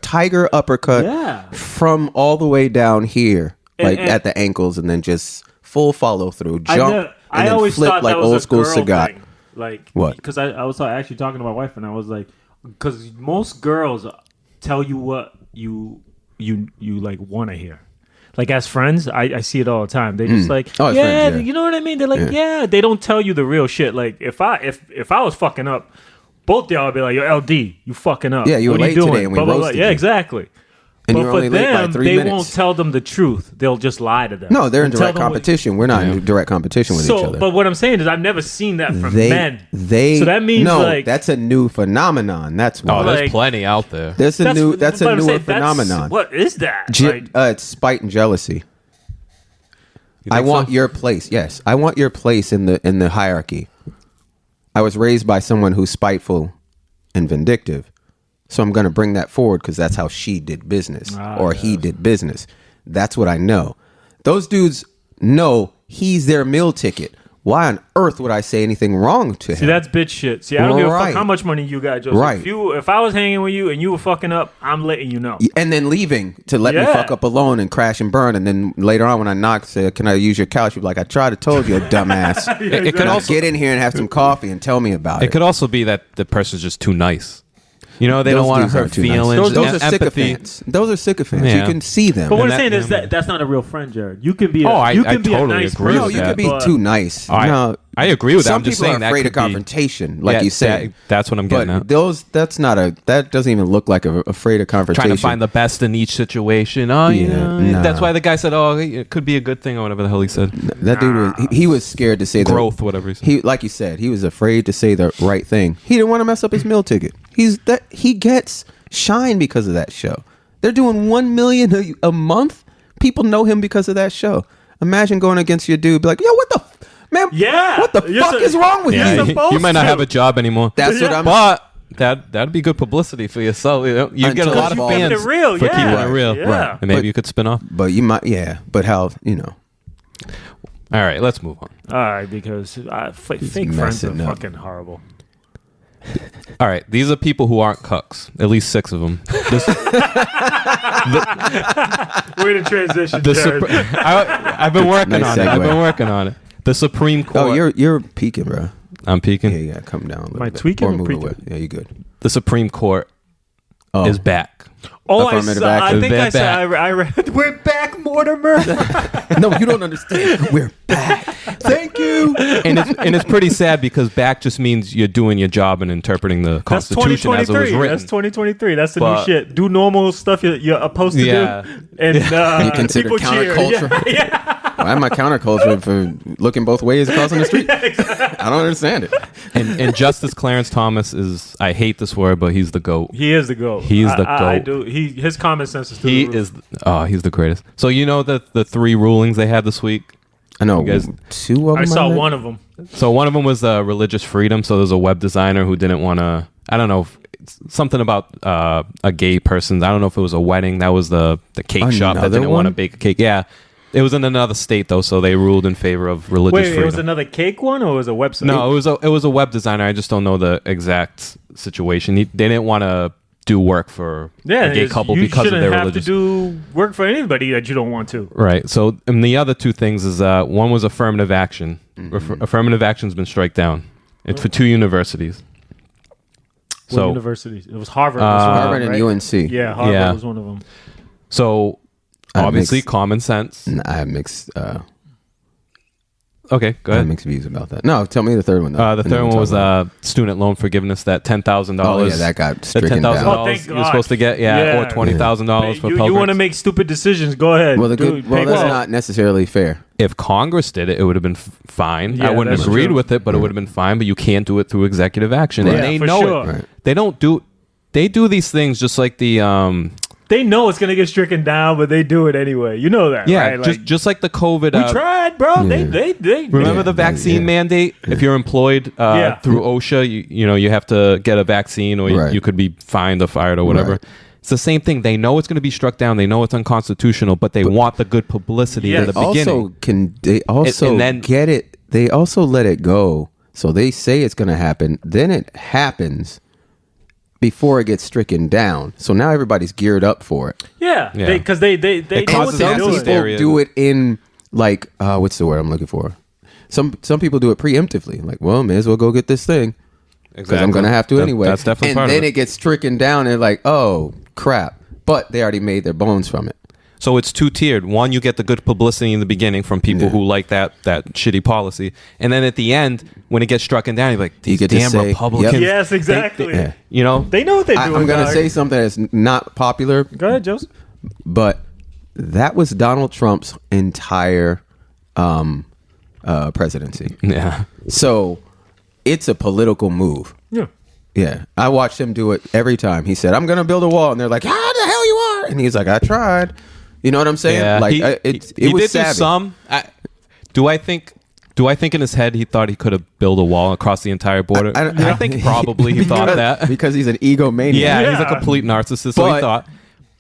tiger uppercut Yeah. from all the way down here, like And- at the ankles, and then just full follow through, I jump, know- and I then always flip thought like that was old a school girl Sagat. thing. Like What? Because I was actually talking to my wife and I was like, because most girls tell you what you like want to hear. Like as friends, I see it all the time. They just like, Oh, as yeah, friends, yeah. you know what I mean. They're like, yeah. They don't tell you the real shit. Like if I was fucking up, both y'all would be like, "Yo, LD, you fucking up. Yeah, you were what are late you doing?" today and we Blah, blah, blah. roasted Yeah, you. exactly. And but you're for only late by them, 3 they minutes. won't tell them the truth. They'll just lie to them. No, they're in And tell direct them what- competition. We're not in direct competition with each other. But what I'm saying is, I've never seen that from men. So so that means no, like that's a new phenomenon. That's why. Oh, there's Like- plenty out there. That's a but newer I'm saying that's- phenomenon. What is that? It's spite and jealousy. You I think want so? your place. Yes, I want your place in the hierarchy. I was raised by someone who's spiteful and vindictive, so I'm going to bring that forward because that's how she did business or he did business. That's what I know. Those dudes know he's their meal ticket. Why on earth would I say anything wrong to him? See, that's bitch shit. See, I don't give a Right. fuck how much money you got, Joseph. Right. If I was hanging with you and you were fucking up, I'm letting you know. And then leaving to let me Yeah. fuck up alone and crash and burn. And then later on when I knock, say, "Can I use your couch?" You'd be like, "I tried to told you, dumbass." It could Now also get in here and have some coffee and tell me about it. It could also be that the person's just too nice. You know, they Those don't want to dudes aren't hurt too nice. feelings. Those are empathy. sycophants. Those are sycophants. Yeah. You can see them. But what And I'm saying is that- that's not a real friend, Jared. You can be. I you can be totally a nice agree No, with you that. could be but- too nice. I agree with that. Some I'm just people saying are afraid that of could be- confrontation, like Yeah, you said. that's what I'm getting But at. that doesn't even look like afraid of confrontation. Trying to find the best in each situation. Oh, Yeah, nah. That's why the guy said, "Oh, it could be a good thing," or whatever the hell he said. That dude was he was scared to say Growth, whatever he said. He like you said, he was afraid to say the right thing. He didn't want to mess up his meal ticket. He gets shine because of that show. They're doing 1 million a month. People know him because of that show. Imagine going against your dude, be like, "Yo, what the man? Yeah. what the You're fuck is wrong with Yeah, you?" supposed you might not to. have a job anymore. That's what I'm. But that'd be good publicity for yourself. You get a Until lot of you fans keep it real, for yeah. keeping it real. Yeah. Right. And maybe But- you could spin off. But you might, yeah. But how you know? All right, let's move on. All right, because fake friends are messing up. fucking horrible. All right, these are people who aren't cucks. At least 6 of them. We're in a transition, The Jared. I've been working Nice on it. I've segue. been working on it. The Supreme Court. Oh, you're peeking, bro. I'm peeking. Yeah, you gotta come down a little Am I bit. tweaking or or move peeking? away. Yeah, you good. The Supreme Court Oh, is back. Oh, Affirmative I action. think They're I said back. I read. We're back, Mortimer. no, you don't understand. We're back. Thank you. and it's pretty sad because back just means you're doing your job and interpreting the That's Constitution as it was 2023. written. That's 2023. That's the But- new shit. Do normal stuff you're supposed to Yeah. do, and You consider people cheer. counterculture? Yeah. Why am I counterculture for looking both ways crossing the street? I don't understand it. And Justice Clarence Thomas is, I hate this word, but he's the GOAT. He is the GOAT. He's the I GOAT. do. His common sense is through He the roof. is, he's the greatest. So you know the 3 rulings they had this week? I know. You guys- 2 of them. I saw think? one of them. So one of them was religious freedom. So there's a web designer who didn't want to, I don't know, something about a gay person. I don't know if it was a wedding. That was the cake shop that Another didn't want to one? bake a cake. Yeah. It was in another state though, so they ruled in favor of religious Wait, freedom. it was another cake one, or was it a website? No, it was a web designer. I just don't know the exact situation. They didn't want to do work for a gay it's- couple you because of shouldn't their have religious. to do work for anybody that you don't want to. Right. So, and the other 2 things is one was affirmative action. Affirmative action's been struck down. It's for 2 universities. What So, universities? It was Harvard. was one of Harvard them, and right? UNC. Yeah, Harvard Yeah. was one of them. so obviously mixed- common sense. I have mixed. Okay, go I have ahead. mixed views about that. No, tell me the third one. Though, The and then third we'll one talk was about it. student loan forgiveness. That $10,000. Oh, yeah, that got stricken down. Oh, thank you were supposed to God. get, Yeah. or $20,000 for You Pell want to Grants. make stupid decisions? Go ahead. Well, Dude, pay that's well. not necessarily fair. If Congress did it, it would have been fine. Yeah, I wouldn't have that's agreed true. with it, but it would have been fine. But you can't do it through executive action, Yeah, and they for know sure. it. Right. They don't do. They do these things just like the They know it's gonna get stricken down, but they do it anyway. You know that, yeah, right? just like the COVID. we tried, bro. Yeah. They Remember the Yeah, vaccine yeah. mandate? If you're employed Yeah. through OSHA, you know you have to get a vaccine, or Right. you could be fined or fired or whatever. Right. It's the same thing. They know it's going to be struck down. They know it's unconstitutional, but they want the good publicity Yes. at the beginning. They also And then- get it. They also let it go. So they say it's going to happen. Then it happens before it gets stricken down. So now everybody's geared up for it. Yeah, Yeah. because they know what causes they're mass Some doing. people hysteria. do it in like what's the word I'm looking for? Some people do it preemptively. Like, well, may as well go get this thing because I'm going to have to anyway. That's definitely and part then of it. it gets stricken down and like, oh crap! But they already made their bones from it. So it's 2-tiered. One, you get the good publicity in the beginning from people who like that shitty policy, and then at the end, when it gets struck down, you're like, these get to damn say, Republicans. yep. Yes, exactly. Yeah. You know, They know what they're doing. I'm going to dog. say something that's not popular, Go ahead, Joseph. but that was Donald Trump's entire presidency. yeah. So it's a political move. Yeah. Yeah, I watched him do it every time. He said, "I'm going to build a wall," and they're like, "How the hell you are?" And he's like, "I tried." You know what I'm saying? Yeah, Like he it was did savvy. do some. Do I think in his head he thought he could have built a wall across the entire border? I think probably he thought that. because he's an egomaniac. Yeah, he's a Yeah. complete narcissist. So he But- thought.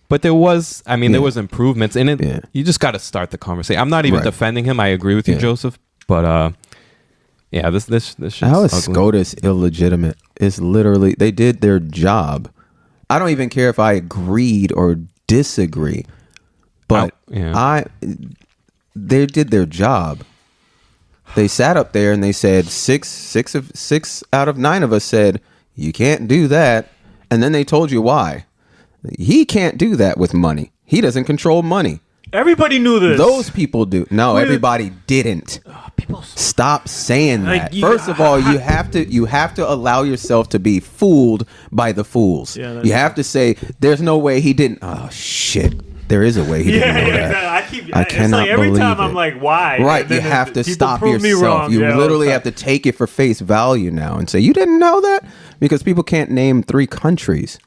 But there was, there Yeah. was improvements in it. Yeah. You just got to start the conversation. I'm not even Right. defending him. I agree with you, Yeah. Joseph. But yeah, this shit's How is ugly. SCOTUS illegitimate? It's literally they did their job. I don't even care if I agreed or disagree, but yeah. they did their job. They sat up there and they said six out of 9 of us said you can't do that, And then they told you why. He can't do that with money. He doesn't control money. Everybody knew this. Those people do. No, everybody didn't. Stop saying that. First of all, you have to allow yourself to be fooled by the fools. Yeah, you have to say, "There's no way he didn't." Oh shit. There is a way he didn't know that. I cannot every believe time it. I'm like, why? Right, And you then have to people stop prove me yourself. wrong. You Yeah, literally all have the to take it for face value now and say, "You didn't know that?" Because people can't name 3 countries.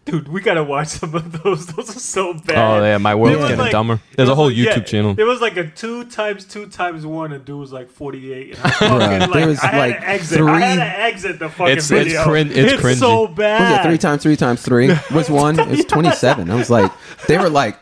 Dude, we gotta watch some of those. Those are so bad. Oh yeah, my world's There was getting dumber. There's there a whole was YouTube channel. There was like a 2 times 2 times 1, and dude was like 48. And I Bruh, there was I had like to exit. 3 I had to exit the fucking It's video. it's cringy. so Was bad. it 3 times 3 times 3 was 1? It's 27. I was like, they were like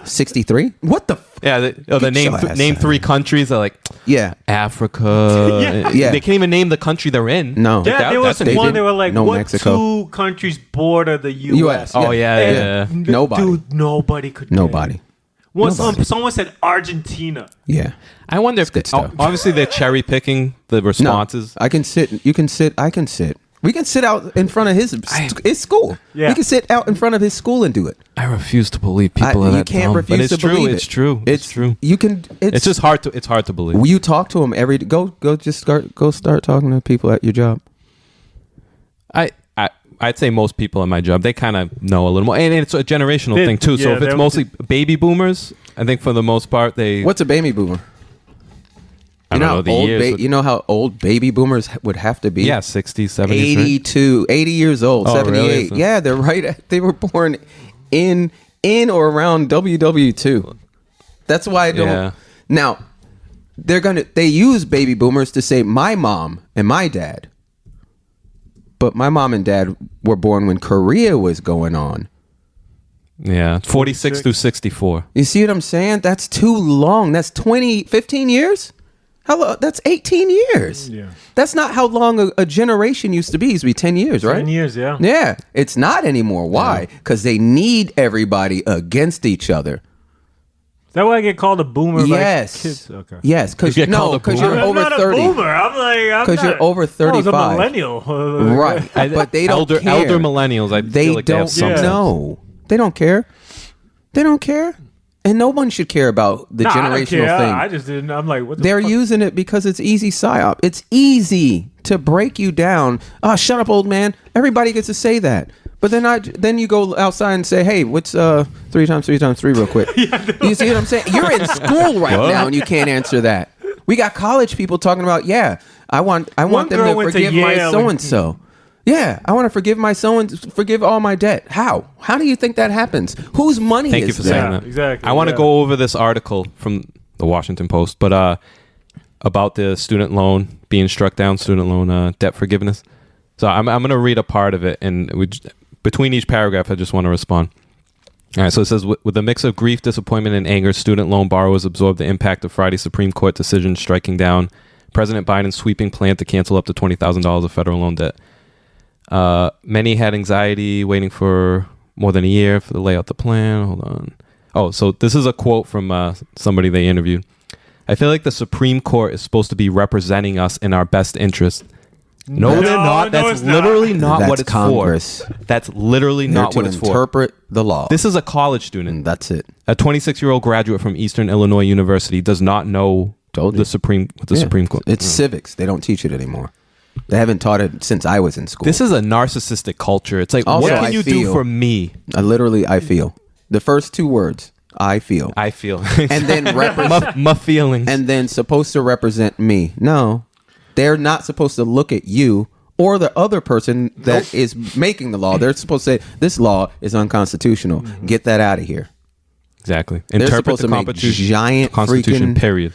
63. What the? Yeah, the Get name your ass name out. 3 countries. They're like Yeah. Africa. Yeah. They can't even name the country they're in. No. Yeah, there was that's one. amazing. They were like, No what Mexico. 2 countries border the U.S.? US, Oh yeah, And yeah. Nobody. Dude, nobody could. Nobody. Nobody. Someone said Argentina. Yeah. I wonder if good stuff. obviously they're cherry picking the No. responses. I can sit. You can sit. I can sit. We can sit out in front of his school. Yeah. We can sit out in front of his school and do it. I refuse to believe people are you that can't dumb. refuse But it's to true. believe It's it. true. It's true. You can. It's just hard to. It's hard to believe. Will you talk to him every? Go start talking to people at your job. I'd say most people in my job, they kind of know a little more, and it's a generational thing too. So yeah, if it's they're- mostly baby boomers, I think for the most part they. What's a baby boomer? I don't know the old years. you know how old baby boomers would have to be? Yeah, 60, 70. 82, 80 years old, Oh, 78. really? So- Yeah, they're right. They were born in or around WW2. That's why I don't. Yeah. Now, they use baby boomers to say my mom and my dad. But my mom and dad were born when Korea was going on. Yeah, 46 through 64. You see what I'm saying? That's too long. That's 15 years? That's 18 years. Yeah. That's not how long a generation used to be. It used to be 10 years, right? 10 years, yeah. Yeah. It's not anymore. Why? Because they need everybody against each other. Is that why I get called a boomer? Yes. By kids? Okay. Yes. Because You get called a you're boomer? I'm over not 30. a boomer. I'm 'Cause you're over I was a 35. millennial. Right. But they don't care. Elder millennials, I They feel like they have don't some sense. know. They don't care. They don't care. And no one should care about the Nah, I don't generational care. thing. I just didn't. I'm like, what the They're fuck? using it because it's easy psyop. It's easy to break you down. Oh, shut up, old man. Everybody gets to say that. But then you go outside and say, hey, what's 3 times 3 times 3 real quick? You see what I'm saying? You're in school right now and you can't answer that. We got college people talking about, I want them girl to went to forgive my Yale so-and-so. Yeah, I want to forgive all my debt. How? How do you think that happens? Whose money Thank is you for that? saying that. Exactly, I want to yeah. go over this article from the Washington Post, but about the student loan being struck down, student loan debt forgiveness. So I'm going to read a part of it, and between each paragraph, I just want to respond. All right, so it says, with a mix of grief, disappointment, and anger, student loan borrowers absorbed the impact of Friday's Supreme Court decision striking down President Biden's sweeping plan to cancel up to $20,000 of federal loan debt. Many had anxiety waiting for more than a year for the lay out the plan. Hold on. Oh, so this is a quote from somebody they interviewed. I feel like the Supreme Court is supposed to be representing us in our best interest. No, they're not. no, That's it's not. literally not That's what it's Congress. for. That's literally They're not to what it's for. interpret the law. This is a college student. And that's it. A 26-year-old graduate from Eastern Illinois University does not know Told you. the Supreme Court. It's civics. They don't teach it anymore. They haven't taught it since I was in school. This is a narcissistic culture. It's like, Also, what can I you feel- do for me? I feel. The first 2 words, I feel. I feel. And then represent. my feelings. And then supposed to represent me. No, they're not supposed to look at you or the other person that is making the law. They're supposed to say, this law is unconstitutional. Get that out of here. Exactly. They're Interpret supposed the to make Constitution. giant Constitution, freaking, period.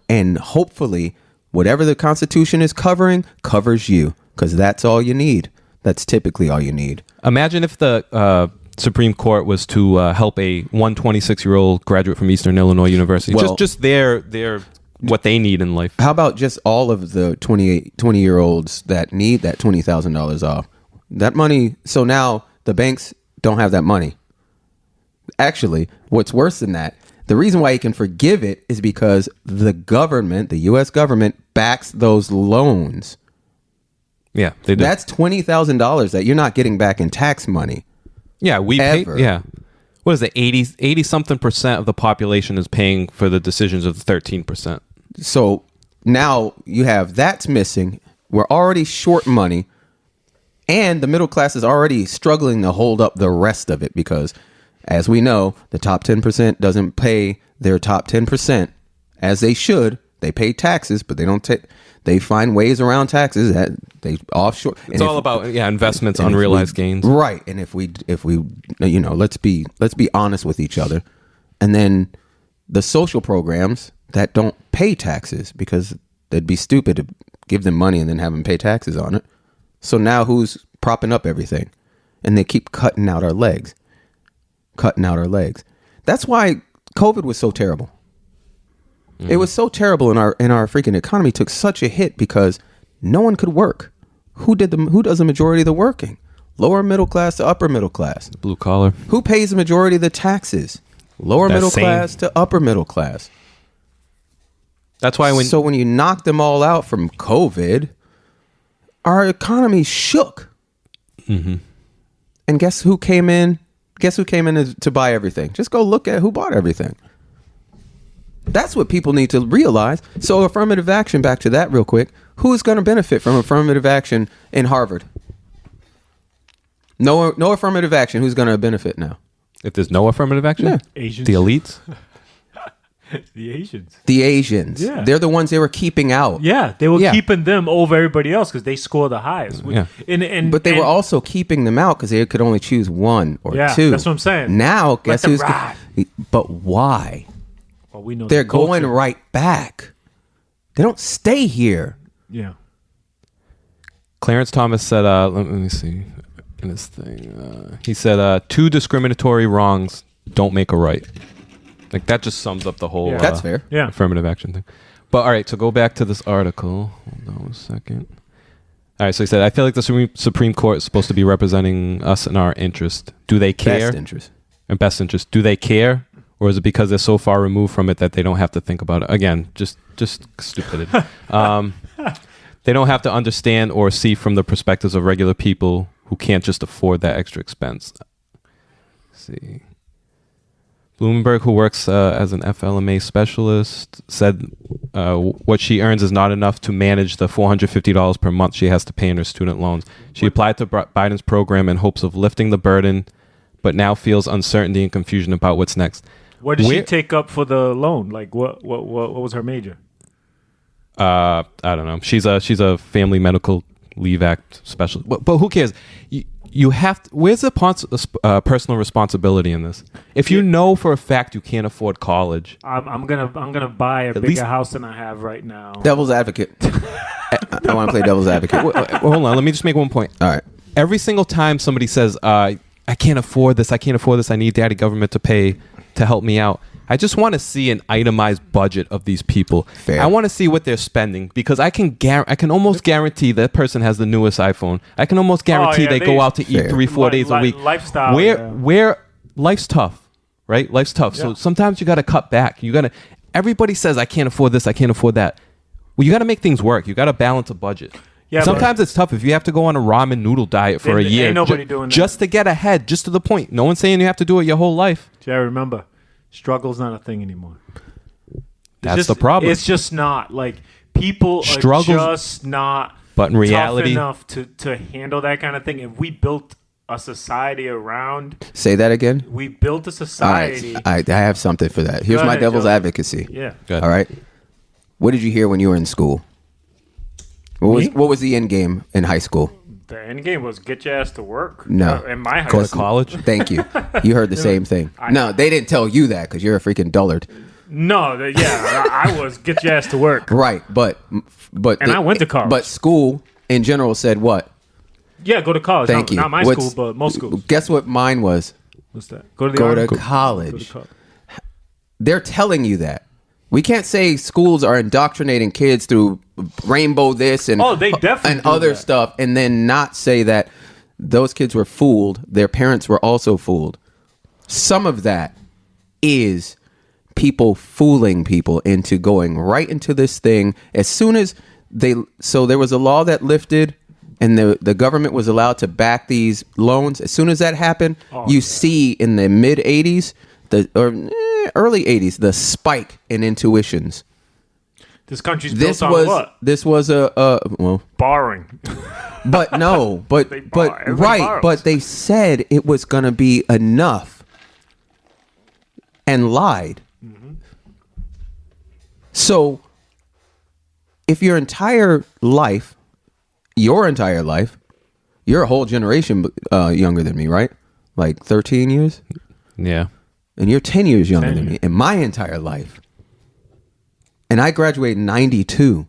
And hopefully whatever the Constitution is covering covers you, because that's all you need. That's typically all you need. Imagine if the Supreme Court was to help a 126-year-old graduate from Eastern Illinois University. Well- just their what they need in life. How about just all of the 20-year-olds that need that $20,000 off? That money, so now the banks don't have that money. Actually, what's worse than that, the reason why you can forgive it is because the government, the U.S. government, backs those loans. Yeah, they do. That's $20,000 that you're not getting back in tax money. Yeah, we pay. Ever. Yeah. What is it? 80 something percent of the population is paying for the decisions of the 13%. So now you have that's missing. We're already short money. And the middle class is already struggling to hold up the rest of it because, as we know, the top 10% doesn't pay their top 10% as they should. They pay taxes, but they don't take. They find ways around taxes that they offshore. It's all about investments, unrealized gains. Right. And if we let's be honest with each other. And then the social programs that don't pay taxes because it'd be stupid to give them money and then have them pay taxes on it. So now who's propping up everything? And they keep cutting out our legs. That's why COVID was so terrible. It was so terrible in our freaking economy took such a hit because no one could work. Who does the majority of the working? Lower middle class to upper middle class. Blue collar. Who pays the majority of the taxes? Lower That middle same- class to upper middle class. That's why when you knock them all out from COVID, our economy shook. Mm-hmm. And guess who came in? Guess who came in to buy everything? Just go look at who bought everything. That's what people need to realize. So affirmative action, back to that real quick. Who's going to benefit from affirmative action in Harvard? No affirmative action. Who's going to benefit now? If there's no affirmative action, Yeah. Asians. the elites. The Asians. The Asians. Yeah. They're the ones they were keeping out. Yeah, they were Yeah. keeping them over everybody else because they score the highest. Yeah. But they were also keeping them out because they could only choose one or Yeah, two. that's what I'm saying. Now, Let guess them who's... ride. But why? Well, we know They're the culture. going right back. They don't stay here. Yeah. Clarence Thomas said, let me see in this thing. He said, 2 discriminatory wrongs don't make a right. Like that just sums up the whole Yeah. That's fair. Yeah. affirmative action thing. But all right, so go back to this article. Hold on a second. All right, so he said, I feel like the Supreme Court is supposed to be representing us in our interest. Do they care? Best interest. In best interest. Do they care? Or is it because they're so far removed from it that they don't have to think about it? Again, just stupidity. They don't have to understand or see from the perspectives of regular people who can't just afford that extra expense. Let's see. Bloomberg, who works as an FLMA specialist, said what she earns is not enough to manage the $450 per month she has to pay in her student loans. She applied to Biden's program in hopes of lifting the burden, but now feels uncertainty and confusion about what's next. What did she take up for the loan? Like what was her major? I don't know. She's a Family Medical Leave Act specialist. But who cares? You have to, where's the personal responsibility in this? If you know for a fact you can't afford college, I'm gonna buy a bigger least- house than I have right now. Devil's advocate. I want to play devil's advocate. Well, hold on. Let me just make one point. All right. Every single time somebody says, I can't afford this, I need daddy government to pay to help me out, I just want to see an itemized budget of these people. Fair. I want to see what they're spending because I can almost guarantee that person has the newest iPhone. I can almost guarantee they go out to eat Fair. 3-4 days a week. Lifestyle. Where life's tough, right? Life's tough. Yeah. So sometimes you got to cut back. Everybody says I can't afford this, I can't afford that. Well, you got to make things work. You got to balance a budget. Yeah, Sometimes it's tough if you have to go on a ramen noodle diet for a Ain't year. nobody doing that. Just to get ahead, just to the point. No one's saying you have to do it your whole life. Jerry, remember, struggle's not a thing anymore. That's the problem. It's just not. Like, people Struggles- are just not But in reality, tough enough to handle that kind of thing. If we built a society around, Say that again. we built a All right. society. I have something for that. Here's Go my ahead, devil's Joe. advocacy. Yeah. Good. All right. What did you hear when you were in school? Me? What was the end game in high school? The end game was get your ass to work. No. In my go house. to college. Thank you. You heard the same thing. No, they didn't tell you that because you're a freaking dullard. No, I was get your ass to work. Right. But And I went to college. But school in general said what? Yeah, go to college. Thank you. Not my What's- school, but most schools. Guess what mine was? What's that? Go to the Go army. to college. Go to college. They're telling you that. We can't say schools are indoctrinating kids through rainbow this and Oh, they definitely and do other that. stuff, and then not say that those kids were fooled. Their parents were also fooled. Some of that is people fooling people into going right into this thing as soon as they. So there was a law that lifted and the government was allowed to back these loans. As soon as that happened, see in the mid 80s, early 80s, the spike in intuitions. This country's built on what? This was Borrowing. But no, but right, borrows. but they said it was going to be enough and lied. Mm-hmm. So if your entire life, you're a whole generation younger than me, right? Like 13 years? Yeah. And you're 10 years younger than me. In my entire life. And I graduated in 92.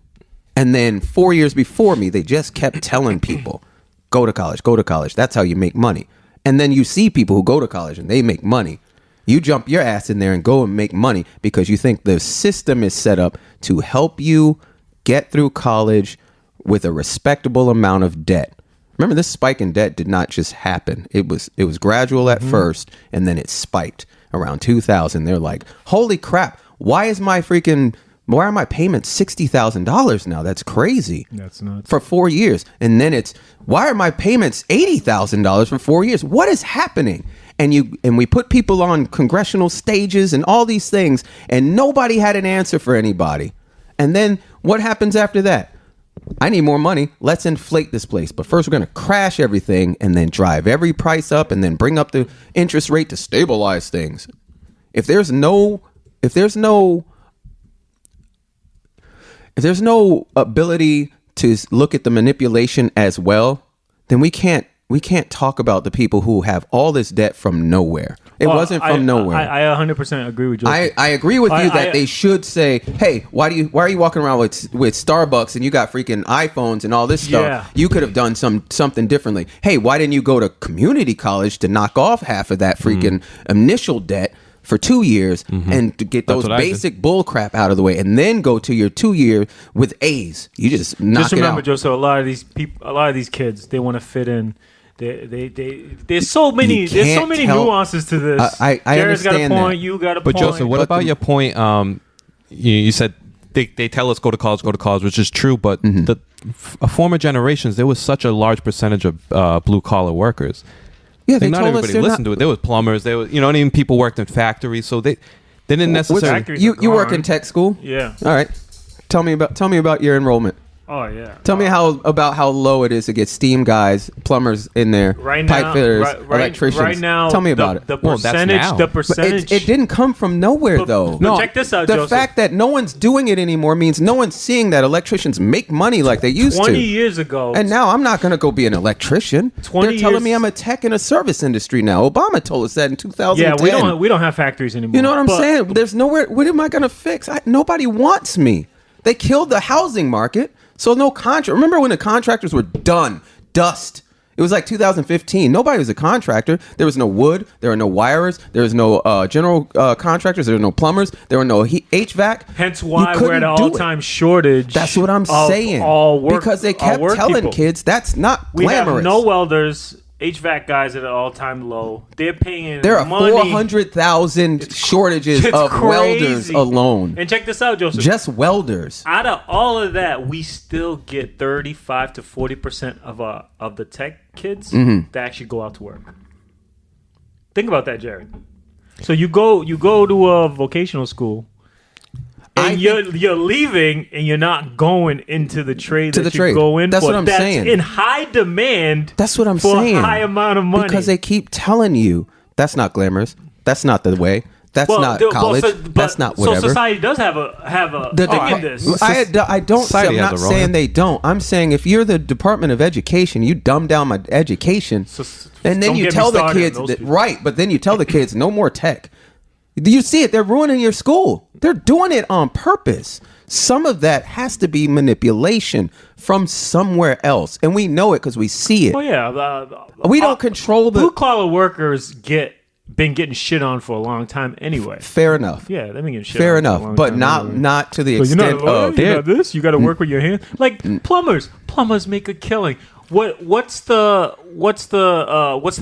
And then 4 years before me, they just kept telling people, go to college. That's how you make money. And then you see people who go to college and they make money. You jump your ass in there and go and make money because you think the system is set up to help you get through college with a respectable amount of debt. Remember, this spike in debt did not just happen. It was gradual at first, and then it spiked around 2000. They're like, holy crap, why are my payments $60,000 now? That's crazy. That's nuts. For 4 years. And then it's, why are my payments $80,000 for 4 years? What is happening? And we put people on congressional stages and all these things, and nobody had an answer for anybody. And then what happens after that? I need more money. Let's inflate this place. But first we're going to crash everything and then drive every price up and then bring up the interest rate to stabilize things. If there's no ability to look at the manipulation as well, then we can't talk about the people who have all this debt from nowhere. It wasn't from nowhere. I 100% agree with you. I agree with you that they should say, hey, why are you walking around with Starbucks and you got freaking iPhones and all this stuff? Yeah. You could have done something differently. Hey, why didn't you go to community college to knock off half of that freaking initial debt for 2 years and to get those basic bull crap out of the way, and then go to your 2 year with A's? You just knock Just remember, it out. Joe. So a lot of these kids, they want to fit in. There's so many nuances to this. I Jared's got a understand point. that. You got a But point. Joseph, what about your point? You said they tell us go to college, which is true. But former generations, there was such a large percentage of blue collar workers. Yeah, they not told us everybody they're listened to it. There was plumbers. There was, even people worked in factories, so they didn't necessarily. factories You are work gone. in tech school? Yeah. All right. Tell me about your enrollment. Oh yeah. Tell me about how low it is to get steam guys, plumbers in there, Right pipe now, fitters, right electricians. Right now, Tell me about it. The Well, that's percentage, now. the But percentage. It didn't come from nowhere, though. but check this out, The Joseph. fact that no one's doing it anymore means no one's seeing that electricians make money like they used 20 to. years ago, And now I'm not going to go be an electrician. 20 They're telling years- me I'm a tech in a service industry now. Obama told us that in 2010. yeah, we don't have factories anymore. You know what I'm But- saying? There's nowhere. What am I going to fix? Nobody wants me. They killed the housing market. So no contract. Remember when the contractors were done? Dust. It was like 2015. Nobody was a contractor. There was no wood. There were no wirers. There was no general contractors. There were no plumbers. There were no HVAC. Hence why You we're at an couldn't do it. all-time shortage. That's what I'm of saying. All work, because they all kept work telling people. kids that's not We glamorous. have no welders. HVAC guys at an all-time low. They're paying There are money. 400,000 shortages It's of crazy. welders alone. And check this out, Joseph. Just welders. Out of all of that, we still get 35 to 40% of the tech kids Mm-hmm. that actually go out to work. Think about that, Jared. So you go to a vocational school, and you're leaving, and you're not going into the trade that you go in That's for. what I'm That's saying. in high demand. That's what I'm for saying. a high amount of money. Because they keep telling you that's not glamorous. That's not the way. That's not college. That's not whatever. So society does have a in this. I don't. Society I'm has not a role. saying they don't. I'm saying if you're the Department of Education, you dumb down my education, and then don't you get me tell the started on kids those that, people. right. But then you tell the kids no more tech. Do you see it? They're ruining your school. They're doing it on purpose. Some of that has to be manipulation from somewhere else, and we know it because we see it. Oh yeah, We don't control the. blue collar workers been getting shit on for a long time anyway. Fair enough. Yeah, they've been getting shit Fair on for a enough, long but time not anyway. not to the So you're not extent a lawyer, of. you got this. You got to work with your hands. Like plumbers make a killing. What's the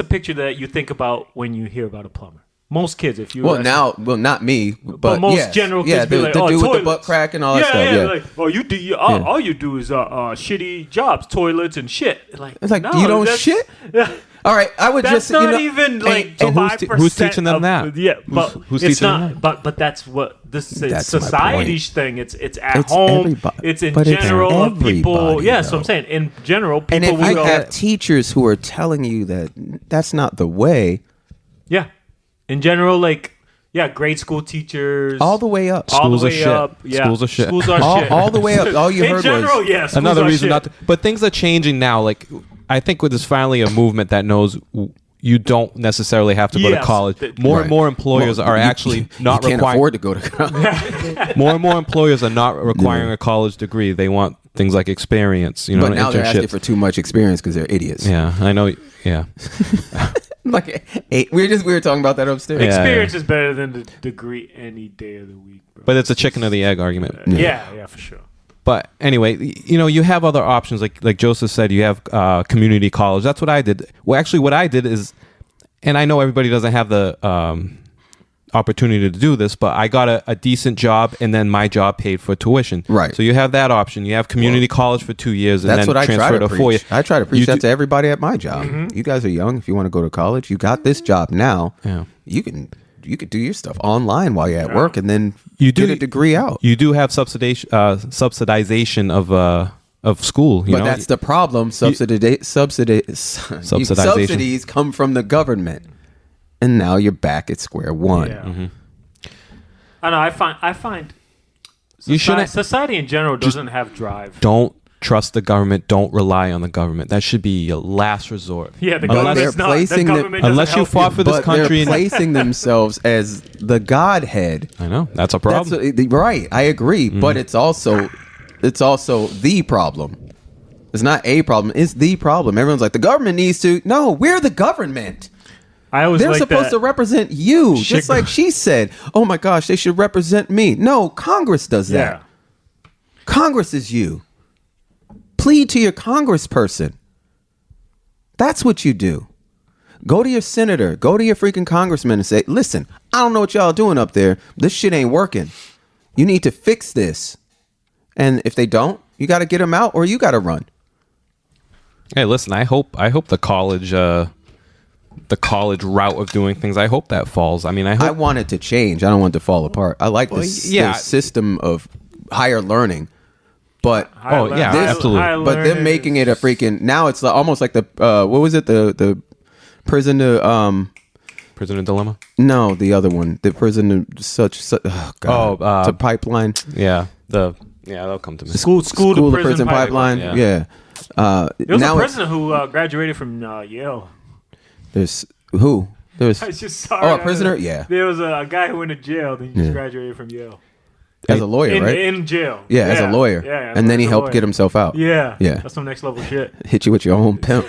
picture that you think about when you hear about a plumber? Most kids, if you not me, but most yes. general kids be the, like, the oh, dude with the toilets. butt crack and all that stuff. Yeah, like, oh, you do all you do is shitty jobs, toilets and shit. Like, it's like no, you don't that's- shit. All right, I would That's just not even like and 5%. who's teaching them that? Yeah, but who's it's teaching not. them that? But that's what this is That's my society's thing. It's at It's home. everybody- It's in but it's general of people. everybody, Yeah, so though. I'm saying in general, And people if you will have teachers who are telling you that that's not the way, yeah, in general, like grade school teachers all the way up, all Schools the are way shit. up. Yeah, Schools are shit. Schools are all, shit. all the way up. All you in heard general, was yeah, schools Another are reason shit. not to, but things are changing now. Like, I think there's finally a movement that knows you don't necessarily have to go to Yes. college. More Right. and more employers Well, are you- actually not you can't requiring. afford to go to college. More and more employers are not requiring a college degree. They want things like experience. You know, But now they're asking internships. for too much experience because they're idiots. Yeah, I know. Yeah, Like we were talking about that upstairs. Yeah. Experience is better than the degree any day of the week, bro. but it's a chicken or the egg argument. Yeah, for sure. But anyway, you know, you have other options. Like Joseph said, you have community college. That's what I did. Well, actually, what I did is, and I know everybody doesn't have the opportunity to do this, but I got a decent job, and then my job paid for tuition. Right. So you have that option. You have community college for 2 years, and That's then what I try transfer to to 4 years. preach. I try to preach You that do- to everybody at my job. You guys are young. If you want to go to college, you got this job now. Yeah. You can do your stuff online while you're at work, and then You do- get a degree out. You do have subsidization of school. You But know, that's the problem. Subsidies come from the government, and now you're back at square one. Yeah. I know. I find You shouldn't- society in general doesn't have drive. don't trust the government. Don't rely on the government. That should be your last resort. Yeah, the But government's they're not. placing The the- government doesn't Unless you help fought for this But country. they're And, placing themselves as the godhead. I know that's a problem. That's right. I agree, but it's also the problem. It's not a problem. It's the problem. Everyone's like, the government needs to. No, we're the government. I always They're like supposed that. to represent you, Shit. just like she said. Oh my gosh, they should represent me. No, Congress does that. Yeah. Congress is you. Plead to your congressperson. That's what you do. Go to your senator. Go to your freaking congressman and say, listen, I don't know what y'all doing up there. This shit ain't working. You need to fix this. And if they don't, you got to get them out or you got to run. Hey, listen. I hope the college route of doing things. I hope that falls. I mean, I I hope. want it to change. I don't want it to fall apart. I like this yeah. system of higher learning. But Oh, yeah, absolutely. but they're making it a freaking now it's almost like the what was it the prison to Prisoner dilemma. no the other one the prison to such oh god to pipeline They'll come to me. School to prison pipeline Yeah. yeah. There was now a prisoner who graduated from Yale. there's who there's I just sorry. oh a prisoner yeah There was a guy who went to jail. Then he just Yeah. graduated from Yale. as a lawyer In, right in jail. yeah as a lawyer Yeah. and then he as a helped lawyer. get himself out Yeah. Yeah. That's some next level shit. hit you with your own pimp.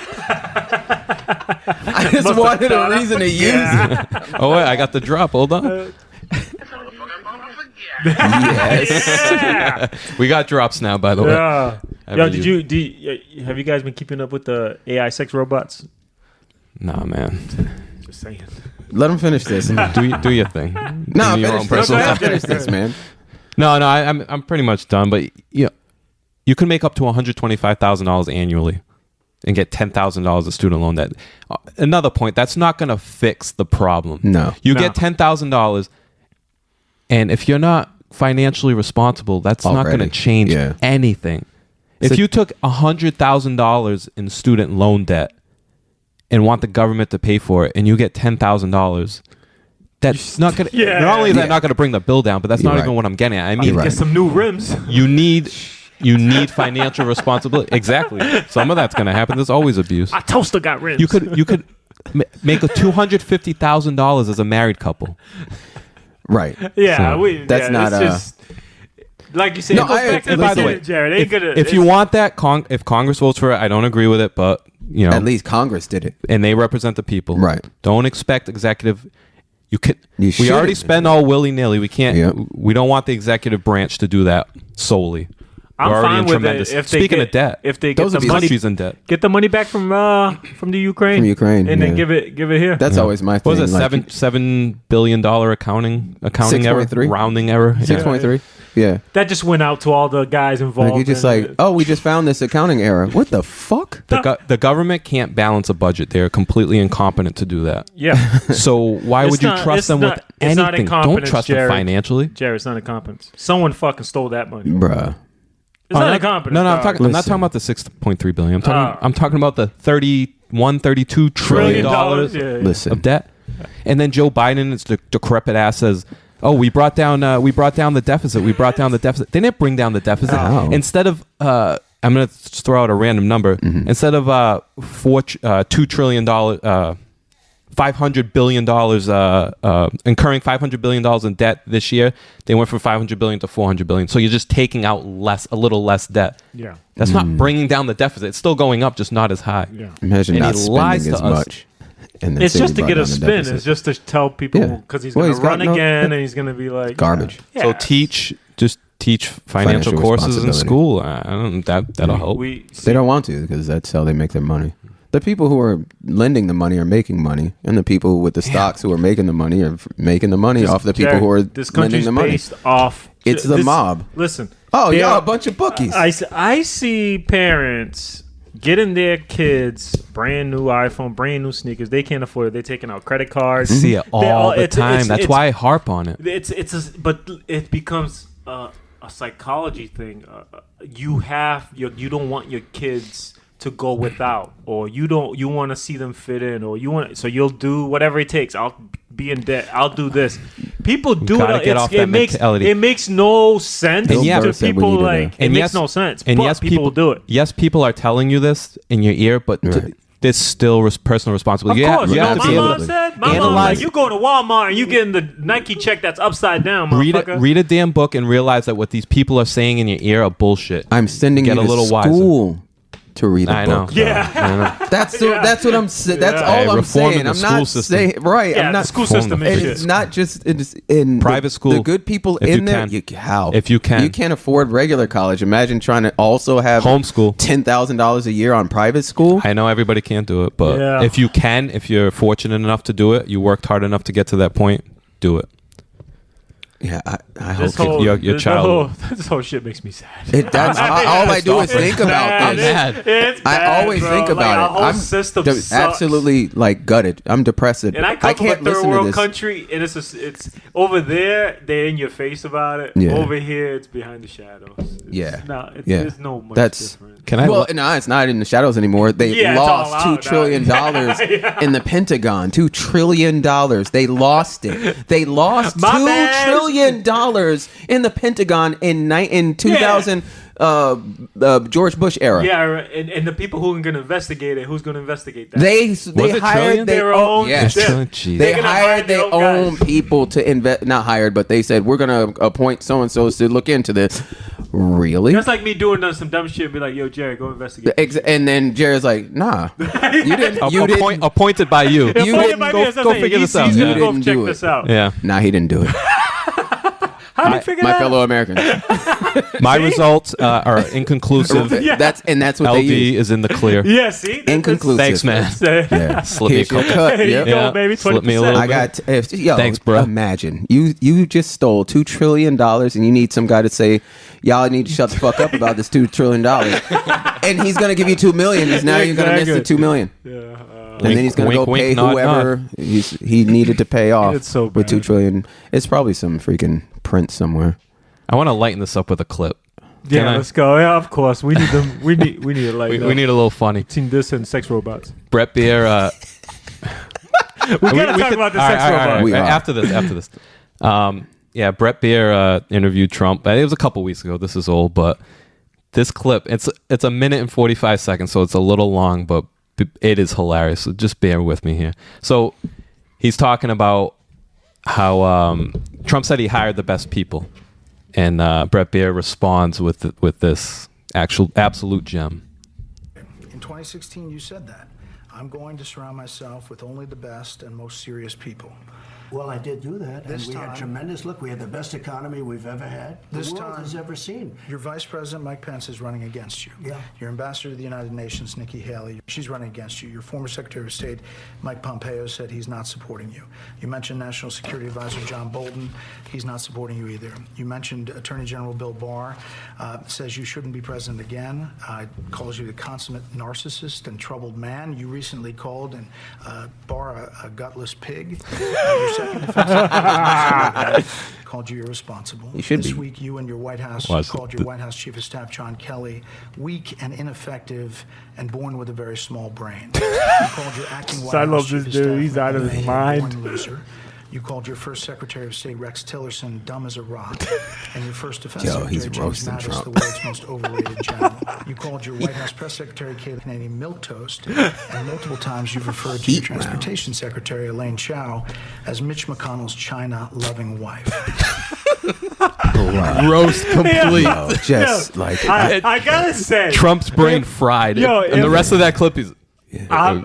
I just Musta wanted a thought reason to use Yeah. it. Oh wait, I got the drop. Hold on. Yes. Yeah. We got drops now, by the way. Yeah. I Yo, really have you guys been keeping up with the AI sex robots? Nah, man. Just saying. Let him finish this. Do your thing. No, Do your finish own this. personal Let him thing. finish this, man. No, I'm pretty much done. But you can make up to $125,000 annually and get $10,000 of student loan debt. Another point, that's not going to fix the problem. No. You No. get $10,000, and if you're not financially responsible, that's not going to Already. change Yeah. anything. If you took $100,000 in student loan debt and want the government to pay for it, and you get $10,000, that's not going to. Yeah. Not only is that Yeah. not going to bring the bill down, but that's You're not right. even what I'm getting at. I mean, right. Get some new rims. you need financial responsibility. Exactly. Some of that's going to happen. There's always abuse. My toaster got rims. You could make a $250,000 as a married couple. Right. Yeah, So, that's not, It's just, like you said. No, it goes I- back to by the the way, Jared. Ain't gonna, If you want that, if Congress votes for it, I don't agree with it, but At least Congress did it. and they represent the people. Right. Don't expect executive. You We shouldn't. already spend all willy nilly. We can't. Yep. We don't want the executive branch to do that solely. I'm We're already fine in with tremendous. it. If they Speaking get, of debt, if they those get are the the money, countries in debt. get the money back from the Ukraine, From Ukraine, and then yeah. give it here. That's always my thing. What was it? like, $7 billion accounting error, 6.3? rounding error. Yeah. 6.3. Yeah. That just went out to all the guys involved. Like you just in like, it. oh, we just found this accounting error. What the fuck? The government can't balance a budget. They're completely incompetent to do that. Yeah. So why It's would you not- trust it's them not- with it's not anything? Don't incompetence, trust them Jared. financially. Jared, it's not incompetence. Someone fucking stole that money. Bruh. It's not incompetence. No, I'm dog. talking. I'm not Listen. talking about the 6.3 billion. I'm talking about the 32 trillion dollars Yeah, yeah. Listen. of debt. And then Joe Biden, it's the decrepit ass, says, "Oh, we brought down the deficit. We brought down the deficit." They didn't bring down the deficit. No. Instead of, I'm going to throw out a random number. Instead of $2 trillion, $500 billion, incurring $500 billion in debt this year, they went from $500 billion to $400 billion. So you're just taking out a little less debt. Yeah. That's not bringing down the deficit. It's still going up, just not as high. Yeah. Imagine And not he lies spending to as us. much. And then It's say just we to get brought a down the spin. deficit. It's just to tell people Yeah. because he's Well, going he's to got run no- again and he's going to be like Garbage. Yeah. So just teach financial Financial courses in responsibility. school. I don't, that'll help. They don't want to because that's how they make their money. The people who are lending the money are making money, and the people with the stocks who are making the money are making the money off the people Jared, who are this lending country's the money. based off. It's the this- mob. Listen. Oh, they y'all are- a bunch of bookies. I see parents getting their kids brand new iPhone, brand new sneakers. They can't afford it. They're taking out credit cards. See it They all the time. it's- That's it's- why I harp on it. But it becomes a psychology thing. You don't want your kids to go without, or you want to see them fit in, or so you'll do whatever it takes. I'll be in debt. I'll do this. People do Gotta it. get off that mentality. It makes no sense And yeah, to said we people. need to Like know. it And makes yes- no sense. And But yes, people do it. Yes, people are telling you this in your ear, but Right. there's still personal responsibility. Of course, you have my to be able mom to said, my mom was analyze. like, you going to Walmart and you getting the Nike check that's upside down, motherfucker. Read a damn book and realize that what these people are saying in your ear are bullshit. I'm sending Get you a to little school to read a I know. book. Yeah. I know. That's Yeah. that's what I'm saying. That's Yeah. all Hey, I'm reforming saying. the I'm school not system. saying right. Yeah, I'm not the school reform system the- is And shit. it's not just it's in Private school. The good people If in you there. can. How If you can. you can't afford regular college. Imagine trying to also have Homeschool. $10,000 a year on private school. I know everybody can't do it, but Yeah. if you can, if you're fortunate enough to do it, you worked hard enough to get to that point, do it. Yeah, I hope This whole, your this child- whole- this whole shit makes me sad. that's all I do is think about this. mad. It's I bad, always bro. think Like, about our it. whole I'm system sucks. absolutely like gutted. I'm depressed. And I come from a can't third listen to world this. country, and it's over there. They're in your face about it. Yeah. Over here, it's behind the shadows. Yeah. It's, Yeah. There's no much That's- difference. Can I? Well, no, it's not in the shadows anymore. They Yeah, it's all lost out $2 now. trillion in the Pentagon. $2 trillion. They lost it. They lost My $2 bad. trillion in the Pentagon in 2000 George Bush era. Yeah, and the people who are going to investigate it, who's going to investigate that? They it trillion? hired Their own- yes. They're- Jeez. They They're gonna hire hired their their own own guys. people to invest. Not hired, but they said we're gonna appoint so and so to look into this. Really? That's like me doing some dumb shit and be like, yo, Jerry, go investigate. And then Jared's like, "Nah, you didn't. You didn't. appointed by you. You Appointed didn't by go- me or something. go figure this out. He's gonna You go didn't check do this it. out. Yeah. Nah, he didn't do it." How do you figure My that fellow out? Americans. My results are inconclusive. Yeah. That's what they LD use. is in the clear. Yeah, see? Inconclusive. Thanks, man. Yeah. Slip me a Here's your couple. cut. There you Yep. go, Yeah. baby. 20%. Slip me a little I got yo. Thanks, bro. Imagine you just stole $2 trillion and you need some guy to say, "Y'all need to shut the fuck up about this $2 trillion," and he's gonna give you $2 million. Because now you're gonna miss the $2 million. And then he's gonna Wink, go wink, pay nod, whoever he needed to pay off It's so with $2 bad. trillion. It's probably some freaking print somewhere. I want to lighten this up with a clip. Can Yeah, I? let's go. Yeah, of course. We need them. We need it like We need a little funny. Seen this and sex robots. Brett Beer. We gotta talk about the sex robot. We are. After this. Yeah, Brett Beer interviewed Trump. It was a couple weeks ago. This is old, but this clip, it's a minute and 45 seconds, so it's a little long, but it is hilarious. So just bear with me here. So he's talking about how Trump said he hired the best people, and Brett Beer responds with this absolute gem. In 2016, you said that. I'm going to surround myself with only the best and most serious people. Well, I did do that. This And we had time- tremendous. Look, we had the best economy we've ever had. This The world time- has ever seen. Your Vice President, Mike Pence, is running against you. Yeah. Your Ambassador to the United Nations, Nikki Haley, she's running against you. Your former Secretary of State, Mike Pompeo, said he's not supporting you. You mentioned National Security Advisor John Bolton. He's not supporting you either. You mentioned Attorney General Bill Barr, says you shouldn't be president again, calls you the consummate narcissist and troubled man. You recently called Barr a gutless pig. Your second defense called you irresponsible. You should This be. week, you and your White House called your White House Chief of Staff, John Kelly, weak and ineffective and born with a very small brain. You called your acting White I House love Chief this of dude. Staff, He's out of his a mind. born loser. You called your first Secretary of State, Rex Tillerson, dumb as a rock. And your first Defense Secretary, he's James roasting Mattis, Trump. the world's most overrated general. You called your White House Press Secretary, Kayleigh Canadian, milquetoast. And multiple times you've referred to your Heat round. Transportation Secretary, Elaine Chao, as Mitch McConnell's China-loving wife. Roast complete. No, just like I gotta say, Trump's brain fried. Yo, and the if- rest of that clip is.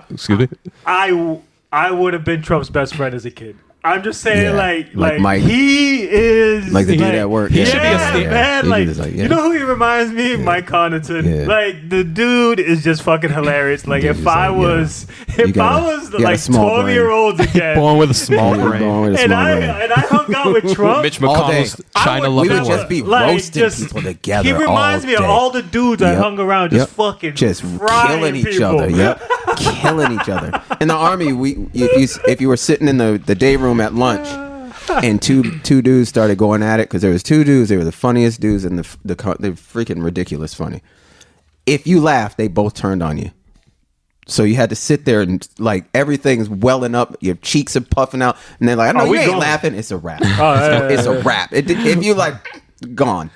Excuse me. I would have been Trump's best friend as a kid. I'm just saying, Yeah, like Mike. he is Like the dude at work. He Yeah, should be a yeah, state yeah. man. He Like, just like, yeah. you know who he reminds me? Mike Connaughton. Yeah. Like the dude is just fucking hilarious. Like Dude if is I like, yeah. was, You if gotta- I was you got a like small brain. 12-year-olds again, Born with a small You're brain. born with a and small brain. I hung out with Trump. Mitch All day. McConnell's China We loving would just be Like, roasting just- people together. He reminds all me of day. all the dudes I Yep. hung around, just Yep. fucking just frying killing each people. other. Yep, killing each other. In the army, if you were sitting in the day room at lunch, and two dudes started going at it because there was two dudes. They were the funniest dudes and they're freaking ridiculous funny. If you laughed, they both turned on you. So you had to sit there and like everything's welling up, your cheeks are puffing out, and they're like, "I know you ain't laughing." It's a wrap. It's a wrap. If you like gone.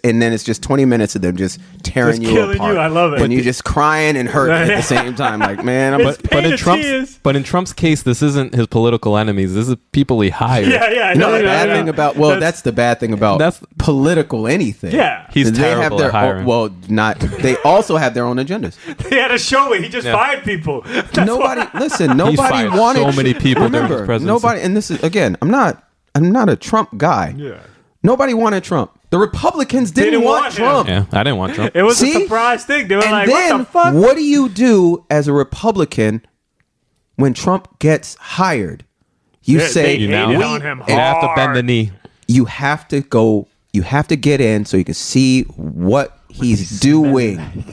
And then it's just 20 minutes of them just tearing Just you killing apart. you. I love it. And you just crying and hurt at the same time. Like, man, I'm It's But in pain Trump's and tears. but in Trump's case, this isn't his political enemies. This is people he hired. Yeah, You know the yeah, bad yeah. thing about that's the bad thing about That's- political anything. Yeah. He's They have terrible their at hiring. they also have their own agendas. He had a show where he just fired people. That's Nobody why- listen, nobody fired wanted so many people during his remember, presidency. nobody and this is again, I'm not a Trump guy. Yeah. Nobody wanted Trump. The Republicans didn't want him. Trump. Yeah, I didn't want Trump. It was See? a surprise thing. They were And like, then what the fuck? what do you do as a Republican when Trump gets hired? You They say hated on him You have to bend the hard. knee. you have to go, you have to get in so you can see what he's doing.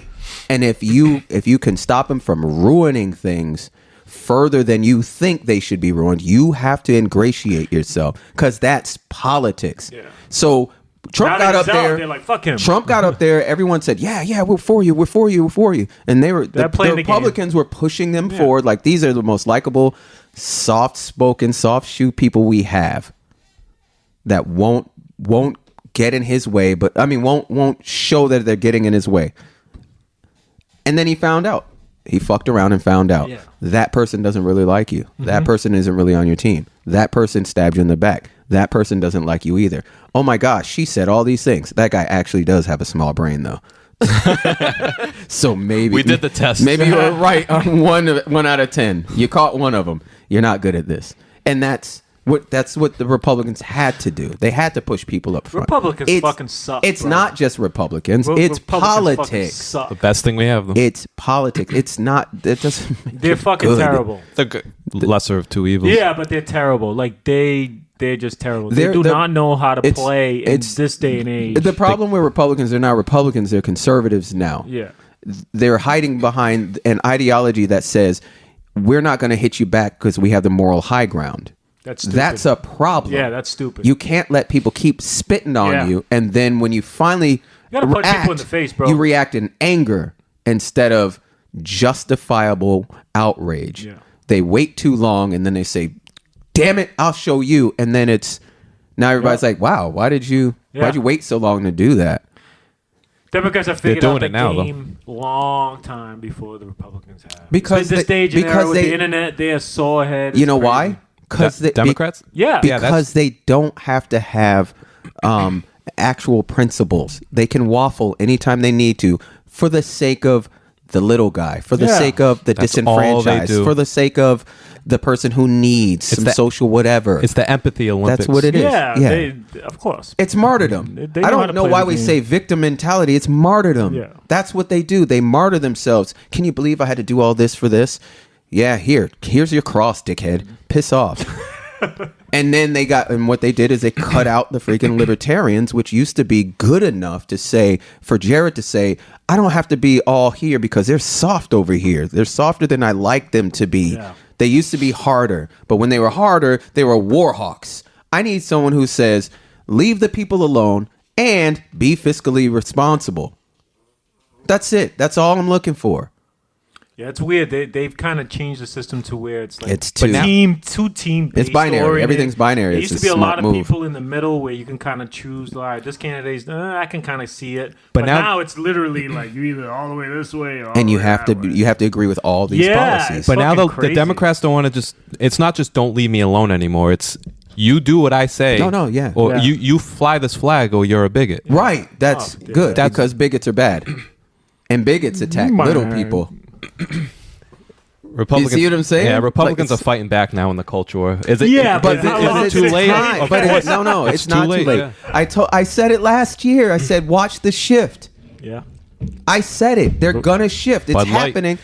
And if you can stop him from ruining things further than you think they should be ruined, you have to ingratiate yourself because that's politics. Yeah. So Trump Now got that up he's out, there. they're like, fuck him. Trump got up there. Everyone said, "Yeah, we're for you. We're for you. We're for you." And they were the playing the game. Republicans were pushing them forward. Like these are the most likable, soft-spoken, soft-shoe people we have that won't get in his way. But I mean, won't show that they're getting in his way. And then he found out. He fucked around and found out Yeah. that person doesn't really like you. That person isn't really on your team. That person stabbed you in the back. That person doesn't like you either. Oh my gosh, she said all these things. That guy actually does have a small brain though. So maybe We did the test. Maybe you were right on one out of 10. You caught one of them. You're not good at this. And that's what the Republicans had to do. They had to push people up front. Republicans It's- fucking suck, It's bro. not just Republicans. It's Republicans fucking politics. suck. The best thing we have. Though. It's politics. It's not. It doesn't. Make They're it fucking good. terrible. The lesser of two evils. Yeah, but they're terrible. Like they're just terrible. They They're- do they're- not know how to it's- play in it's- this day and age. The problem with Republicans, they're not Republicans. They're conservatives now. Yeah. They're hiding behind an ideology that says we're not going to hit you back because we have the moral high ground. That's stupid. That's a problem. Yeah, that's stupid. You can't let people keep spitting on Yeah. you, and then when you finally gotta punch people in the face, bro. you react in anger instead of justifiable outrage. Yeah. They wait too long, and then they say, "Damn it, I'll show you." And then it's now everybody's like, "Wow, why'd you wait so long to do that?" Democrats have figured doing out the it now, though. game long time before the Republicans have. Because this they- stage and because era with they- the internet, they are so ahead. You It's know crazy. why? Because Democrats? Yeah. Yeah, that's- because they don't have to have actual principles. They can waffle anytime they need to for the sake of the little guy, for the sake of the That's all they disenfranchised, do. for the sake of the person who needs some social whatever. It's the empathy Olympics. That's what it is. Yeah, Yeah. they, of course. It's martyrdom. They I know how to don't know play why the we game. say victim mentality. It's martyrdom. Yeah. That's what they do. They martyr themselves. Can you believe I had to do all this for this? Yeah, here's your cross, dickhead. Piss off. And then and what they did is they cut out the freaking libertarians, which used to be good enough to say, for Jared to say, I don't have to be all here because they're soft over here. They're softer than I like them to be. Yeah. They used to be harder, but when they were harder, they were war hawks. I need someone who says, leave the people alone and be fiscally responsible. That's it. That's all I'm looking for. Yeah, it's weird. They've kind of changed the system to where it's like It's two team. It's binary. oriented. Everything's binary. There It's used to a be a lot smart of move. people in the middle where you can kind of choose. Like this candidate's, I can kind of see it. But But now- now it's literally like you either all the way this way or all And the you way have that to way. you have to agree with all these Yeah, policies. But now fucking the crazy. Democrats don't want to just. It's not just don't leave me alone anymore. It's you do what I say. No, yeah. Or Yeah. you fly this flag, or you're a bigot. Right. That's Oh, yeah. good That's- because bigots are bad. And bigots attack little people. Republicans, You see what I'm saying? Yeah, Republicans Like, are fighting back now in the culture war. Is it? Yeah, is but it, how is long it did too it late? take? Of But course. no, it's not too late. yeah. I said it last year. I said watch the shift. Yeah. I said it. They're gonna shift. It's Bud Light. happening.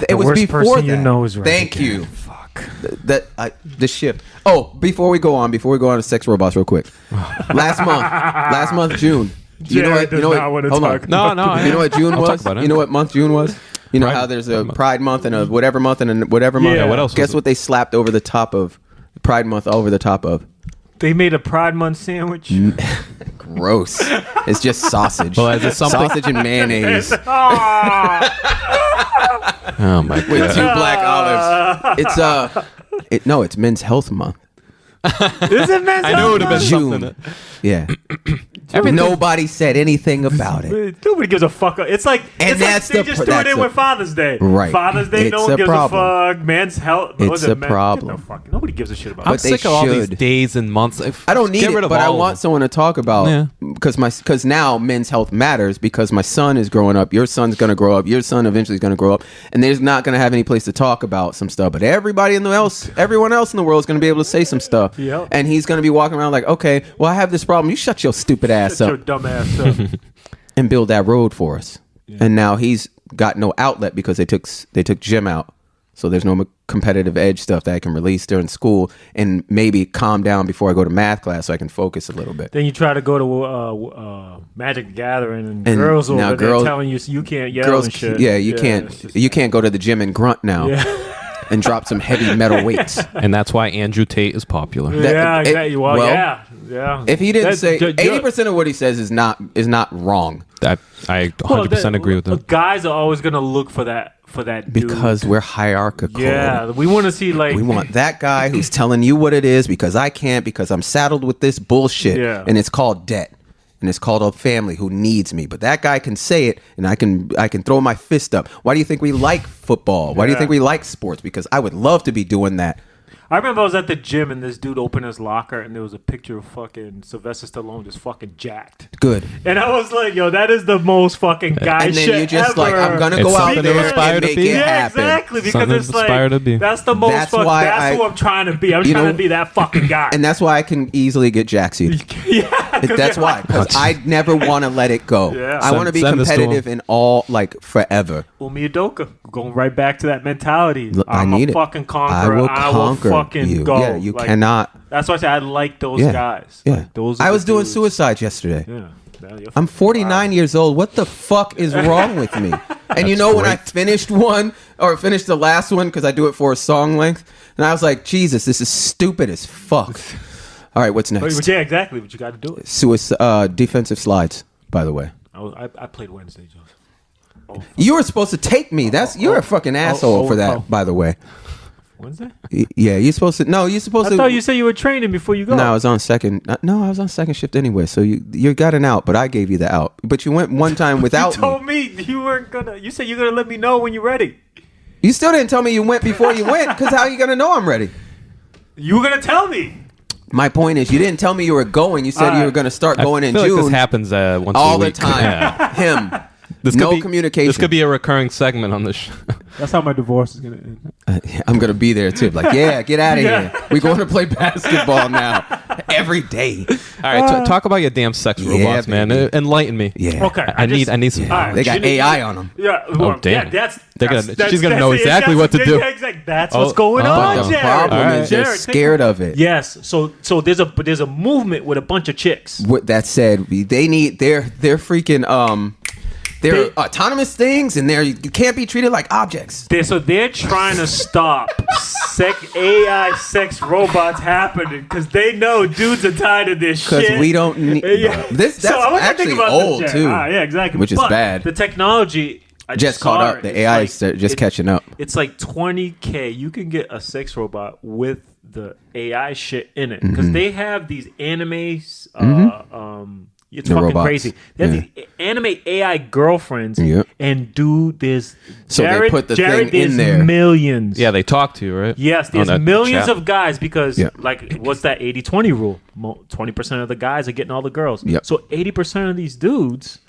It was worst before person that. you know is right Thank again. you. Fuck. The shift. Oh, before we go on to sex robots, real quick. Last month, June. You know what? Jared does not want to hold on. talk No, no. You know what June I'll talk was? about it. You know what month June was? You know Pride- how there's a Pride Month and a whatever month and a whatever month. Yeah, what else was Guess it? what they slapped over the top of Pride Month? Over the top of They made a Pride Month sandwich. gross. It's just sausage. Well, is it something- Sausage and mayonnaise Oh my with god. two black olives. It's Men's Health Month. Is it men's I knew it would have been June. something. Yeah. Nobody said anything about it. Nobody gives a fuck. It's like And it's that's like they the just pr- threw it that's in the- with Father's Day. Right. Father's Day, no It's one a gives problem. a fuck. Men's health. It's a problem. No fuck. Nobody gives a shit about I'm But it. they sick of all these should. days and months. I don't need Get rid it, of but I all of want them. someone to talk about Yeah. because now men's health matters because my son is growing up. Your son's going to grow up. Your son eventually is going to grow up, and there's not going to have any place to talk about some stuff. But everyone else in the world is going to be able to say some stuff. Yep. And he's going to be walking around like, okay, well, I have this problem. You shut your stupid ass Shut your up dumb ass up. and build that road for us. And now he's got no outlet because they took gym out. So there's no competitive edge stuff that I can release during school and maybe calm down before I go to math class so I can focus a little bit. Then you try to go to Magic the Gathering and And girls over now there girls- telling you can't yell Girls, and shit. yeah, you it's can't go to the gym and grunt now and drop some heavy metal weights. And that's why Andrew Tate is popular. just, that- yeah, it- exactly. Well, well, yeah. If he didn't That's- say ju- ju- 80% of what he says is not wrong I 100% agree with him. Guys are always gonna look for that dude. because we're hierarchical. Yeah, we want to see like We want that guy who's telling you what it is because I can't because I'm saddled with this bullshit. Yeah. And it's called debt. And it's called a family who needs me. But that guy can say it and I can throw my fist up. Why do you think we like football? Why do you Yeah. think we like sports? Because I would love to be doing that. I remember I was at the gym and this dude opened his locker and there was a picture of fucking Sylvester Stallone just fucking jacked. Good. And I was like, yo, that is the most fucking guy And then shit you just ever. like, I'm gonna It's go out something there to aspire and to make be. it Yeah, happen. exactly. Because Something it's to aspire to be. like that's the most That's fuck, why that's who I'm trying to be. I'm you trying know- to be that fucking guy. And that's why I can easily get jackseed. yeah, That's why, because I never want to let it go. Yeah. I want to be Send this to competitive in all, like, forever. Umiyadoka, going right back to that mentality. Look, I I'm need a it. fucking conqueror. I will conquer fucking you. go. Yeah, you Like, cannot. That's why I say I like those Yeah, guys. yeah. Like, those are I the was doing dudes. suicide yesterday. Yeah. Yeah, you're I'm 49 years old. What the fuck is wrong with me? And you know when I finished finished the last one because I do it for a song length, and I was like, Jesus, this is stupid as fuck. All right, what's But next? yeah, exactly. But you got to do it. Suicide, defensive slides. By the way, I played Wednesday, Joseph. you were supposed to take me. You're a fucking asshole for that. By the way, Wednesday? Yeah, you're supposed to. No, you're supposed I to. thought you said you were training before you go. No, I was on second. No, I was on second shift anyway. So you got an out, but I gave you the out. But you went one time You without told me. me you weren't gonna. You said you're gonna let me know when you're ready. You still didn't tell me you went before you went. Because how are you gonna know I'm ready? You were gonna tell me. My point is, you didn't tell me you were going. You said you were going to start going I in feel June. like this happens once all a the week. time. Yeah. Him. No communication. This could be a recurring segment on the show. That's how my divorce is gonna end. I'm gonna be there too. Like, yeah, get out of here. We going to play basketball now every day. All right, talk about your damn sex robots, man. baby. Enlighten me. Yeah. Okay, I need some. All right, They got AI on them. Yeah. Oh, damn. Yeah, She's gonna know exactly what to do. That's what's going on, But the Jared. problem is they're Jared, scared of it. Yes. So there's a movement with a bunch of chicks. With that said, they need they're freaking they're autonomous things, and you can't be treated like objects. They're trying to stop AI sex robots happening because they know dudes are tired of this shit. Because we don't need this. That's I want you to actually think about old this, too. yeah, exactly. Which is But bad. The technology I Just saw caught up. it. The It's AI like- is just catching up. It's like $20K. You can get a sex robot with the AI shit in it because they have these animes. It's The fucking robots. crazy. They have these anime AI girlfriends, Yep. and dude, there's So they Jared, put the Jared, thing in there's there. millions. Yeah, they talk to you, right? Yes, On there's that millions chat. of guys because, Yeah. like, what's that 80-20 rule? 20% of the guys are getting all the girls. Yep. So 80% of these dudes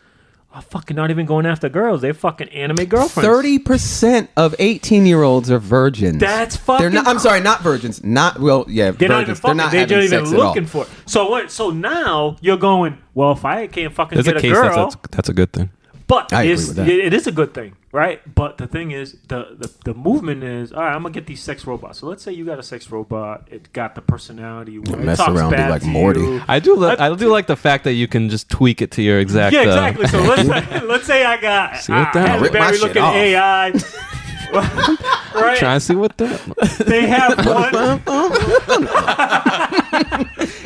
are fucking not even going after girls. They're fucking anime girlfriends. 30% of 18-year-olds are virgins. That's fucking. They're not. I'm sorry, not virgins. Not They're not even virgins. fucking. They're having not even sex at all. looking for it. So what? So now you're going. Well, if I can't fucking There's get a a case girl, that's a good thing. but I agree it's, with that. it is a good thing, right? But the thing is, the movement is all right. I'm gonna get these sex robots. So let's say you got a sex robot. It got the personality. You want. It Mess talks around, be back like to Morty. you. I do like the fact that you can just tweak it to your exact. Yeah, exactly. So let's say I got what that- Rip my Halle Berry shit looking off. AI. Right? Trying to see what that. They have one.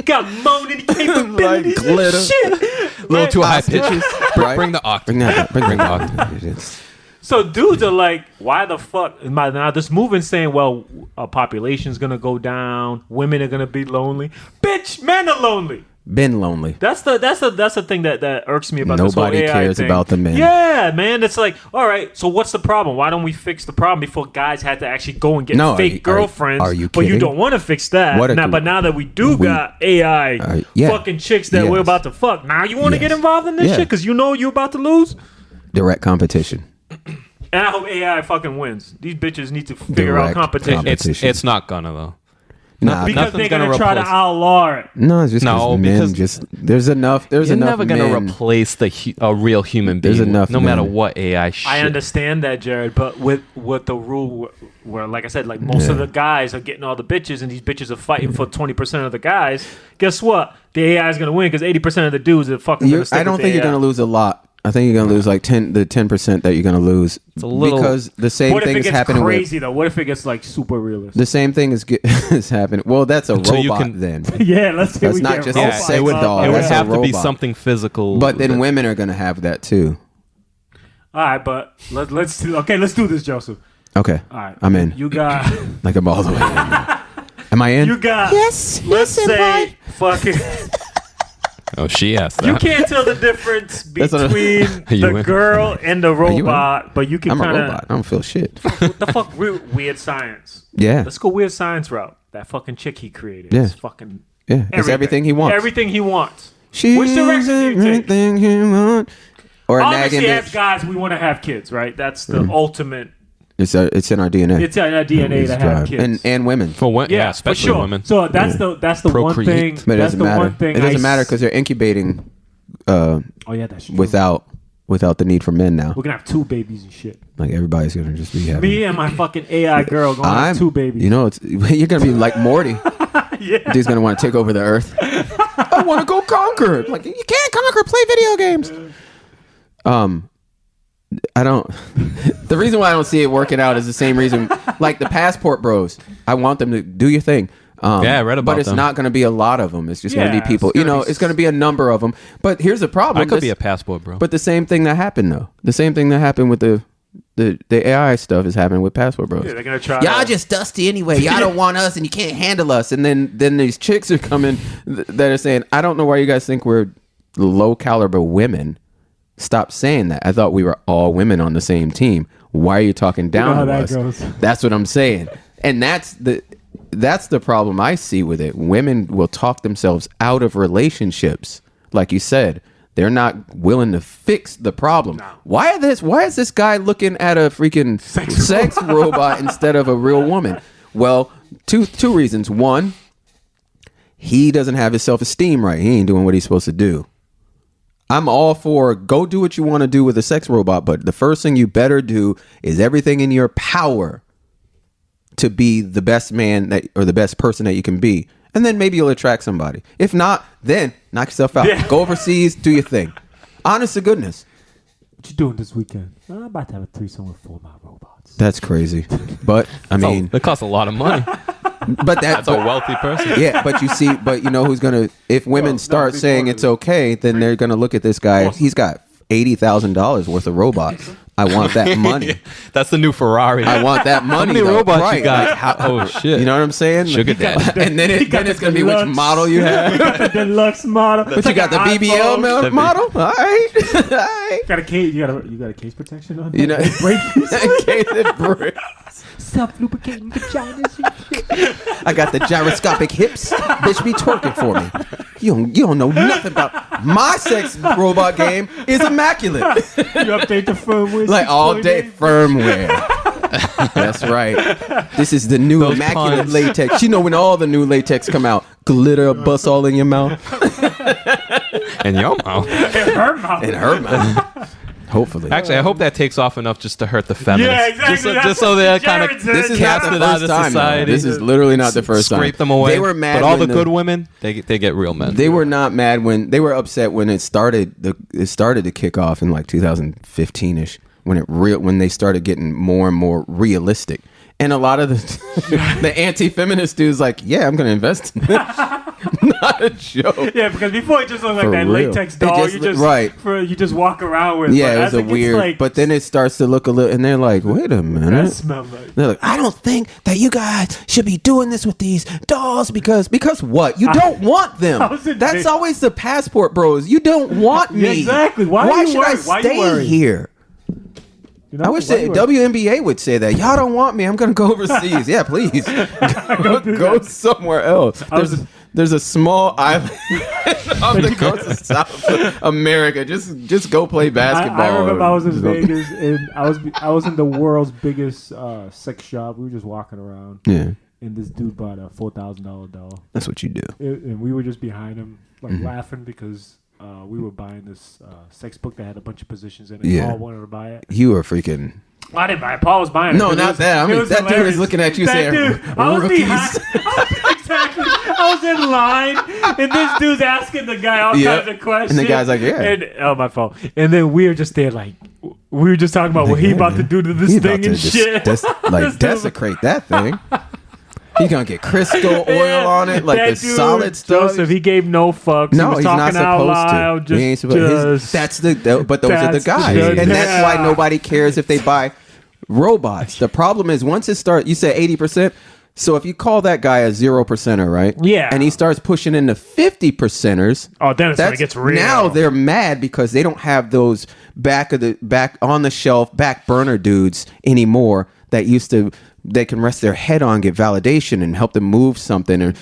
Got moaning capabilities. Like glitter. And shit. A little Right? too high pitches. Right? Bring the octave. Bring the octave. So dudes are like, why the fuck? Now this movement saying, well, population's gonna go down, women are gonna be lonely. Bitch, men are lonely. Been lonely. That's the thing that irks me about Nobody this whole AI cares thing. about the men. Yeah, man. It's like, all right, so what's the problem? Why don't we fix the problem before guys had to actually go and get No, fake girlfriends? are you But you kidding? don't want to fix that. What a- But now that we got AI yeah. fucking chicks that we're Yes. about to fuck, now you want to Yes. get involved in this Yeah. shit because you know you're about to lose? Direct competition. And I hope AI fucking wins. These bitches need to figure out Direct competition. competition. It's not gonna though. Nah, Because they're nothing's gonna gonna try to replace- outlaw it. no, it's just No, men. because Just there's enough. There's You're enough. never gonna men. replace a real human being. There's enough no matter men. what AI shit. I understand that, Jared, but with the rule where, like I said, like most of the guys are getting all the bitches, and these bitches are fighting for 20% of the guys. Guess what? The AI is gonna win because 80% of the dudes are fucking. Gonna stick I don't with think the you're AI. gonna lose a lot. I think you're gonna lose like 10% that you're gonna lose. a little- because the same What if thing it is gets happening crazy though? What if it gets like super realistic? with the same thing is happening. Well, that's a Until you robot can- then. Yeah, let's say That's we not get just a robots. sex it would, doll. it would That's a have to be robot. something physical. But then women are gonna have that too. All right, but let's do this, Joseph. Okay, All right, I'm in. You got Like I'm all the way in. Am I in? you got. Yes. Let's yes, say fucking. oh, she asked that. You can't tell the difference That's what I- between Are you the in? girl and the you in? robot, but you can I'm a kind robot. I don't feel shit. What the fuck? Weird science. Yeah. Let's go weird science route. That fucking chick he created. Yeah. Is fucking Yeah. It's everything he wants. Everything he wants. She's Which direction do you take? everything he wants. Or a nagging Obviously, as bitch. guys, we want to have kids, right? That's the ultimate. It's in our DNA. It's in our DNA to have kids. and women. For women, yeah, for especially sure. women. So that's the one Procreate. thing. But it That's doesn't the matter. one thing. It doesn't matter because they're incubating Oh yeah, that's true. without the need for men now. We're gonna have 2 babies and shit. Like everybody's gonna just be having. Me and my fucking AI girl gonna have 2 babies. You know, you're gonna be like Morty. Yeah. Dude's gonna want to take over the earth. I want to go conquer. Like you can't conquer. Play video games. I don't. The reason why I don't see it working out is the same reason. Like the passport bros, I want them to do your thing. Yeah, I read about But it's them. not going to be a lot of them. It's just going to Yeah, be people. it's You gonna know, be it's going to be a number of them. But here's the problem. I could This- be a passport, bro. But the same thing that happened though. The same thing that happened with the AI stuff is happening with passport bros. Yeah, they're gonna try. Y'all to- just dusty anyway. Y'all don't want us, and you can't handle us. And then these chicks are coming that are saying, "I don't know why you guys think we're low caliber women. Stop saying that. I thought we were all women on the same team. Why are you talking down how to that us?" goes. That's what I'm saying, and that's the problem I see with it. Women will talk themselves out of relationships, like you said. They're not willing to fix the problem. No. Why is this guy looking at a freaking sex robot instead of a real woman? Well, two reasons. One, he doesn't have his self-esteem right. He ain't doing what he's supposed to do. I'm all for go do what you want to do with a sex robot, but the first thing you better do is everything in your power to be the best man or the best person that you can be. And then maybe you'll attract somebody. If not, then knock yourself out. Yeah. Go overseas, do your thing. Honest to goodness. What you doing this weekend? I'm about to have a threesome with 4 of my robots. That's crazy. But, I mean... That costs a lot of money. But that's a wealthy person. Yeah, but you know who's going to... If women start saying it's okay, then they're going to look at this guy. He's got $80,000 worth of robots. I want that money. That's the new Ferrari. I want that money. How many robots you got? Like, oh shit! You know what I'm saying? Sugar daddy. And then it's gonna be which model you have. The deluxe model. But you got the BBL model. All right. Got a case. You got a case protection on. You know, case breaks. Self-lubricating vaginas. I got the gyroscopic hips. Bitch, be twerking for me. You don't know nothing about my sex robot game. Is immaculate. You update the firmware. Like all day firmware. That's right. This is the new immaculate latex. You know when all the new latex come out, glitter bust all in your mouth. In your mouth. In her mouth. In her mouth. Hopefully. Actually, I hope that takes off enough just to hurt the feminists. Yeah, exactly. Just so they're kind of this is not the first time. Society. This is literally not the first time. Scrape them away. They were mad, but all the good women, they get real men. They were not mad when they were upset when it started. It started to kick off in like 2015ish when they started getting more and more realistic. And a lot of the anti-feminist dudes like, yeah, I'm going to invest in this. Not a joke. Yeah, because before it just looked like that real. latex doll you just walk around with. Yeah, it was a weird. Like, but then it starts to look a little, and they're like, wait a minute. That smell like. They're like, I don't think that you guys should be doing this with these dolls because what? You don't want them. That's always the passport, bros. You don't want me. Yeah, exactly. Why should I stay here? I wish that WNBA would say that. Y'all don't want me. I'm going to go overseas. Yeah, please. Go somewhere else. There's a small island on the coast of South America. Just go play basketball. I remember I was in Vegas and I was in the world's biggest sex shop. We were just walking around. Yeah. And this dude bought a $4,000 doll. That's what you do. And we were just behind him, like laughing because we were buying this sex book that had a bunch of positions in it. Yeah. Paul wanted to buy it. You were freaking... I didn't buy it. Paul was buying it. No, not that. I mean, that dude is looking at you saying, I was behind. Exactly. I was in line, and this dude's asking the guy all kinds of questions. And the guy's like, yeah. And, my fault. And then we were just there like, we were just talking about what he about to do to this thing and shit. Desecrate that thing. He's going to get crystal oil on it, like the solid stuff. Joseph, he gave no fucks. No, he was he's not supposed to. He ain't supposed to. But those are the guys. And that's why nobody cares if they buy robots. The problem is once it starts, you say 80%. So if you call that guy a 0%er, right? Yeah. And he starts pushing into 50%ers. Oh, then it's when it gets real. Now they're mad because they don't have those back on the shelf, back burner dudes anymore that used to... They can rest their head on, get validation, and help them move something, or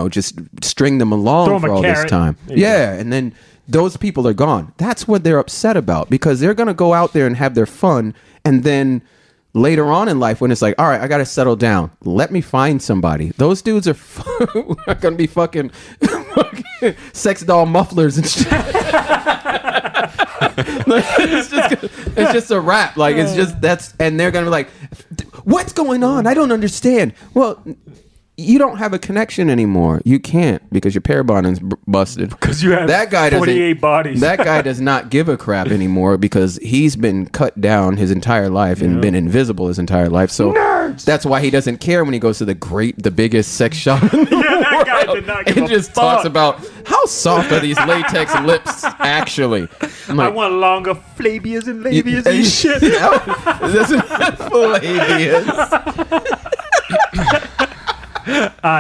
just string them along for all this time. Yeah, and then those people are gone. That's what they're upset about because they're gonna go out there and have their fun, and then later on in life, when it's like, all right, I gotta settle down. Let me find somebody. Those dudes are gonna be fucking sex doll mufflers and shit. It's just a rap. Like and they're gonna be like, what's going on? I don't understand. Well, you don't have a connection anymore. You can't because your pair bonding's busted. Because you have that guy 48 bodies. That guy does not give a crap anymore because he's been cut down his entire life and been invisible his entire life. So that's why he doesn't care when he goes to the biggest sex shop in the world. That guy did not give and just talks about how soft are these latex lips actually. Like, I want longer flabias and labias and shit. Flabias.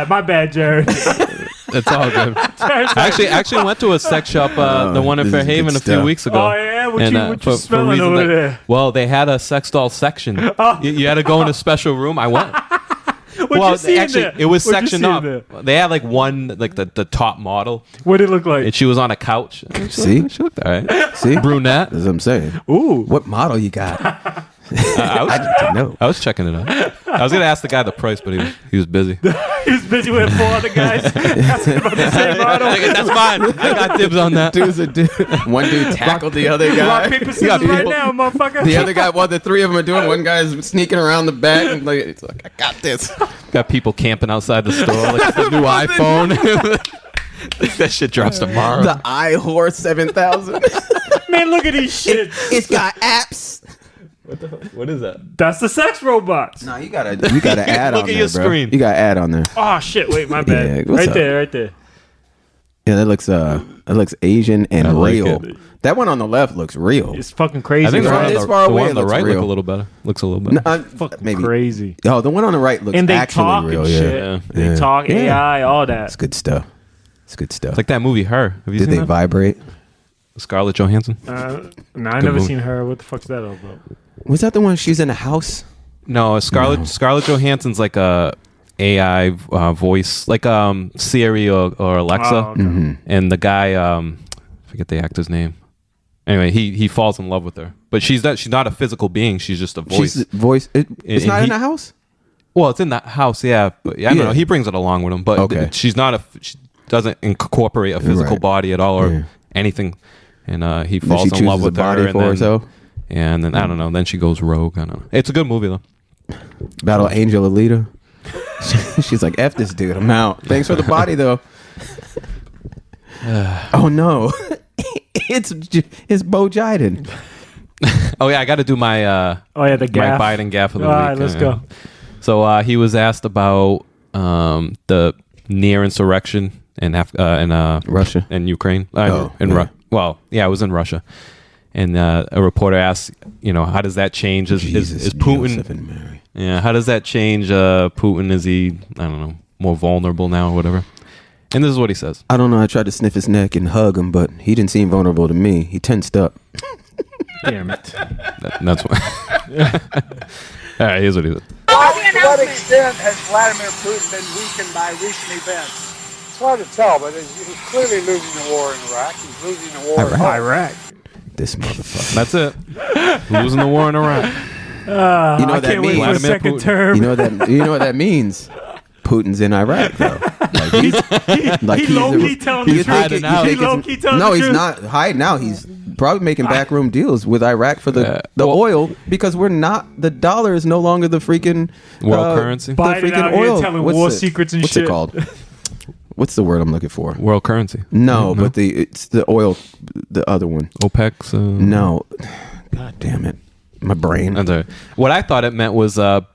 My bad, Jared. It's all good. I actually went to a sex shop, the one in Fairhaven, a few weeks ago. Oh yeah, what you smelling over there? Well, they had a sex doll section. You had to go in a special room. I went. well, you see actually, in there? it was What'd you sectioned see in up. there? They had like one, like the top model, What did it look like? and she was on a couch. See? She looked all right. See, Brunette. that's what I'm saying. Ooh. What model you got? I need to know. was checking it out. I was gonna ask the guy the price, but he was busy. He was busy with 4 other guys. Asking about the same model. Like, that's mine. I got dibs on that. Dude's a dude. One dude tackled the other Rock, guy. paper, scissors right now, motherfucker. The other guy, while the three of them are doing, one guy's sneaking around the back and like, it's like, I got this. Got people camping outside the store, like the new iPhone. That shit drops tomorrow. The iHorse 7000. Man, look at these shits. It's got apps. What is that? That's the sex robots. No, you gotta add Look on at there, your bro. screen. You gotta add on there. Oh shit! Wait, my bad. Yeah, what's right up? there, right there. Yeah, that looks Asian and I like real. it. That one on the left looks real. It's fucking crazy. I think the From one on this the, far the away, one it on the looks right real. look a little better. Looks a little better. fucking maybe crazy. Oh, the one on the right looks And they actually talk real. and Yeah. shit. They Yeah. talk Yeah. AI, all that. It's good stuff. It's good stuff. It's like that movie Her. Have you Did seen they that? vibrate? Scarlett Johansson. No, I Good never movie. seen her. What the fuck's that all about? Was that the one she's in a house? No, Scarlett Johansson's like a AI voice, like Siri or Alexa, Oh, okay. Mm-hmm. and the guy forget the actor's name. Anyway, he falls in love with her, but she's not a physical being. She's just a voice. She's voice. It's And not in he- a house. Well, it's in that house, yeah. But I don't Yeah. know. He brings it along with him, but Okay. she's not she doesn't incorporate a physical Right. body at all or Yeah. anything. And he And then falls she in love chooses with a body her, for and then, herself. and then I don't know. Then she goes rogue. I don't know. It's a good movie though. Battle Angel Alita. She's like, F this dude, I'm out. Thanks for the body though. Oh no. it's Bo Jiden. Oh yeah, I got to do my Oh yeah, the my gaff. Biden gaff of the All week. right, let's go. So he was asked about the near insurrection in Russia. and Ukraine. Oh, yeah. Well, yeah, it was in Russia. And a reporter asked, how does that change? Is Putin? Joseph and Mary. Yeah, how does that change Putin? Is he, I don't know, more vulnerable now or whatever? And this is what he says. I don't know. I tried to sniff his neck and hug him, but he didn't seem vulnerable to me. He tensed up. Damn it. That's why. All right, here's what he said. To what extent has Vladimir Putin been weakened by recent events? It's hard to tell, but he's clearly losing the war in Iraq. He's losing the war in Iraq. This motherfucker. That's it. Losing the war in Iraq. You know I what that can't wait for a means? Vladimir second Putin. term. You know what that means? Putin's in Iraq though. Like he low-key telling the he's truth. thinking- He he's thinking- low-key telling No, the he's truth. not hiding out. He's probably making backroom deals with Iraq for the well- oil because the dollar is no longer the freaking World currency? The Biden freaking out here oil. telling What's war it- secrets and what's shit. it called? What's the word I'm looking for? World currency. No, but it's the oil, the other one. OPEC's. No, God damn it, my brain. That's all right. What I thought it meant was that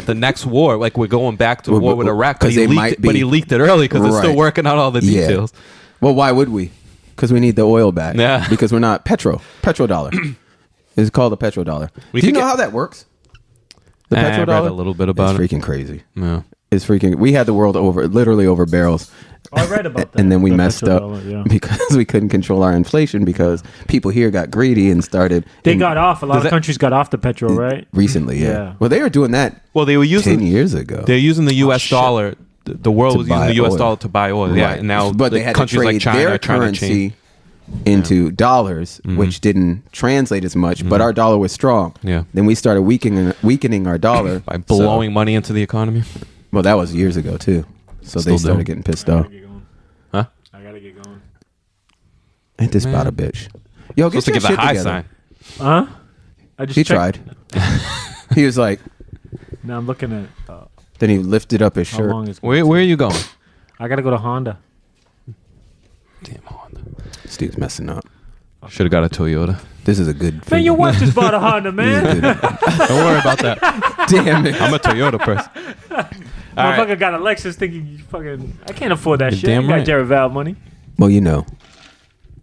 the next war, like we're going back to war with Iraq, but 'cause he they leaked might it, but be- he leaked it early because they're still Right. working out all the Yeah. details. Well, why would we? Because we need the oil back. Yeah. Because we're not petrodollar. It's called a petrodollar. We Do you could know get- how that works? The I read petrodollar. a little bit about it's it. freaking crazy. Yeah. It's freaking. We had the world literally over barrels. I read about that. And then we The messed up petrodollar, yeah. because we couldn't control our inflation because people here got greedy and started. They got off. A lot of countries got off the petrol, right? recently. Yeah. Yeah. Well, they were doing that. Well, they were 10 using years ago. They're using the U.S. shit. dollar. The world To was using buy the U.S. oil. dollar to buy oil. Yeah, Right. and now but the they had to countries trade like China their are trying to change. currency into dollars, which didn't translate as much. But our dollar was strong. Yeah. Then we started weakening our dollar By blowing money into the economy. Well, that was years ago too. So Still they started do. getting pissed off. Huh? I gotta get going. Ain't this about a bitch? Yo, get Supposed to your give a shit high together. sign. Huh? I just He checked. tried. He was like, Now I'm looking at then he lifted up his how shirt. long it's. Where are you going? I gotta go to Honda. Damn, Honda. Steve's messing up. Should have got a Toyota. This is a good. Man, your thing. wife just bought a Honda, man. Don't worry about that. Damn it. I'm a Toyota person. All Motherfucker right. got a Lexus thinking you fucking. I can't afford that You're shit. damn You got right. Jared Val money. Well,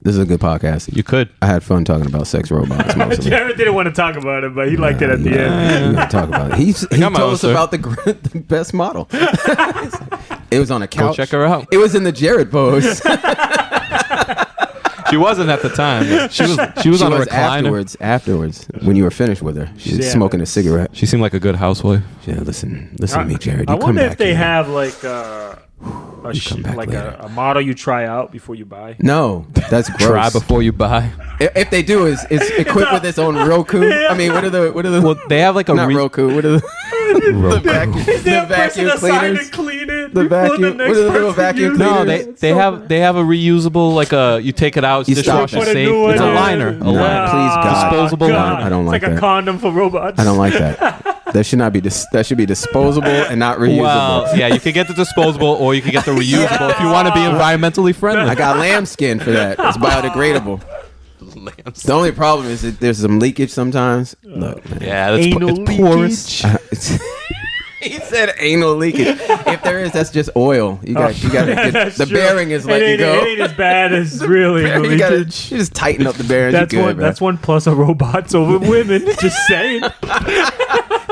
this is a good podcast. You could. I had fun talking about sex robots mostly. Jared didn't want to talk about it, but he liked it at the Nah, end. we gotta talk about it. He got my told own, us sir. about the best model. It was on a couch. Go check her out. It was in the Jared pose. She wasn't at the time. She was She on a was recliner. afterwards, when you were finished with her. She was Yeah, smoking a cigarette. She seemed like a good housewife. Yeah, listen to me, Jared. I You come wonder back if they here. have like come back later. a model you try out before you buy. No, that's gross. Try before you buy. If they do, is equipped with its own Roku. I mean, what are the Well, they have like a not Roku? What are the Roku. vacuum cleaners? Clean it The before vacuum. next What are the little person vacuum uses it. No, cleaners? they have a reusable like a you take it out, You it's stop dishwasher it. safe. Put a new It's a one in. liner. A No, liner. please, God. Disposable God. liner. I don't like It's like that. a condom for robots. I don't like that. That should not be. That should be disposable and not reusable. Well, yeah, you can get the disposable or you can get the reusable if you want to be environmentally friendly. I got lambskin for that. It's biodegradable. The only problem is that there's some leakage sometimes. Look, man. Yeah, that's Anal it's porous. He said anal leakage. If there is, that's just oil. You got That's the true. bearing is It letting you ain't- go. It ain't as bad as really You gotta leakage. you just tighten up the bearing. That's you good, one. bro. That's one plus of robots over women. Just saying.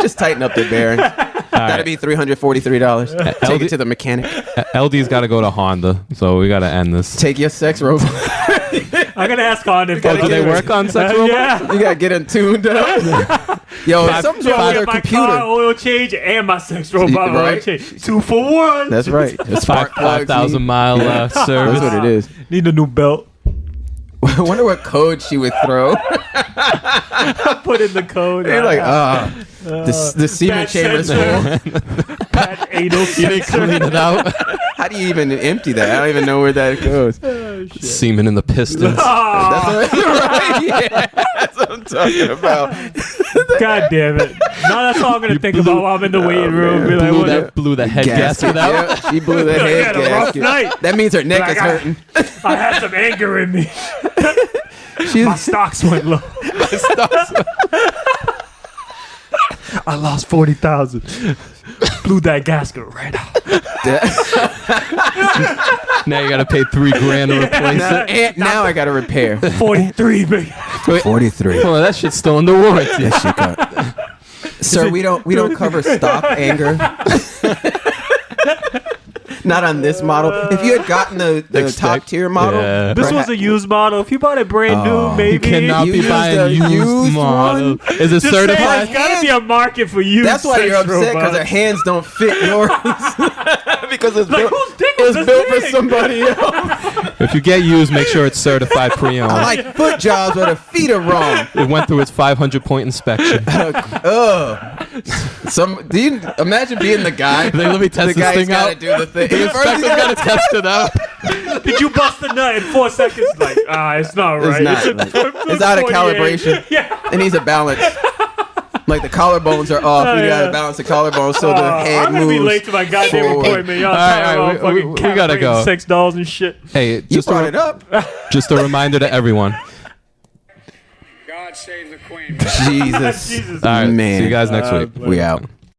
Just tighten up the bearing. That'd be $343. Take it to the mechanic. LD's got to go to Honda, so we got to end this. Take your sex robot. I'm gonna ask on if Oh, do they work on sex robots? Yeah. You gotta get them tuned up. Yo, something's wrong with Get their my computer. car oil change and my sex robot oil Right? change. 2 for 1. That's right. The spark plugs 5,000 need- mile service. That's what it is. Need a new belt. I wonder what code she would throw. Put in the code. You're like, the semen bad chamber's sensor. full. Bad anal sensor. Clean it out. How do you even empty that? I don't even know where that goes. Semen in the pistons. That's what, right? Yeah, that's what I'm talking about. God damn it. Now that's all I'm gonna think about while I'm in the waiting room. Be like, what Blew the head gasket out. Yeah, she blew the I head had a rough gasket. night. That means her neck Like, is hurting. I had some anger in me. She's My stocks went low. I lost 40,000. Blew that gasket right out. Now you got to pay $3,000 to replace it. and now I got to repair. 43, baby. 43. Oh, that shit's still under warranty. That shit cut. Sir, we don't cover stock anger. Not on this model. If you had gotten the top tier model, Yeah. This was a used model. If you bought it brand new, maybe. You cannot You be used buying a used used model. one? Is it Just saying, certified? there's gotta be a market for used. that's why you're sex upset because robots. her hands don't fit yours. Because it's Like, built, whose dick was it's this built for big? somebody else. If you get used, make sure it's certified pre-owned. I like foot jobs where the feet are wrong. It went through its 500-point inspection. Do you imagine being the guy? Let me test the this guy thing got to out. do the thing. The First inspector's he's got to test it out. Did you bust a nut in 4 seconds? Like, it's not right. It's not. It's out of 48. calibration. Yeah. It needs a balance. Like the collarbones are off. Oh, You yeah. gotta balance the collarbones so the head I'm gonna moves. be late to my goddamn forward. appointment. Y'all All right, talking all about right, fucking we gotta go. $6 and shit. Hey, You just brought it up. just a reminder to everyone. God save the Queen. Jesus. Jesus. All right, Man. see you guys next week. We out.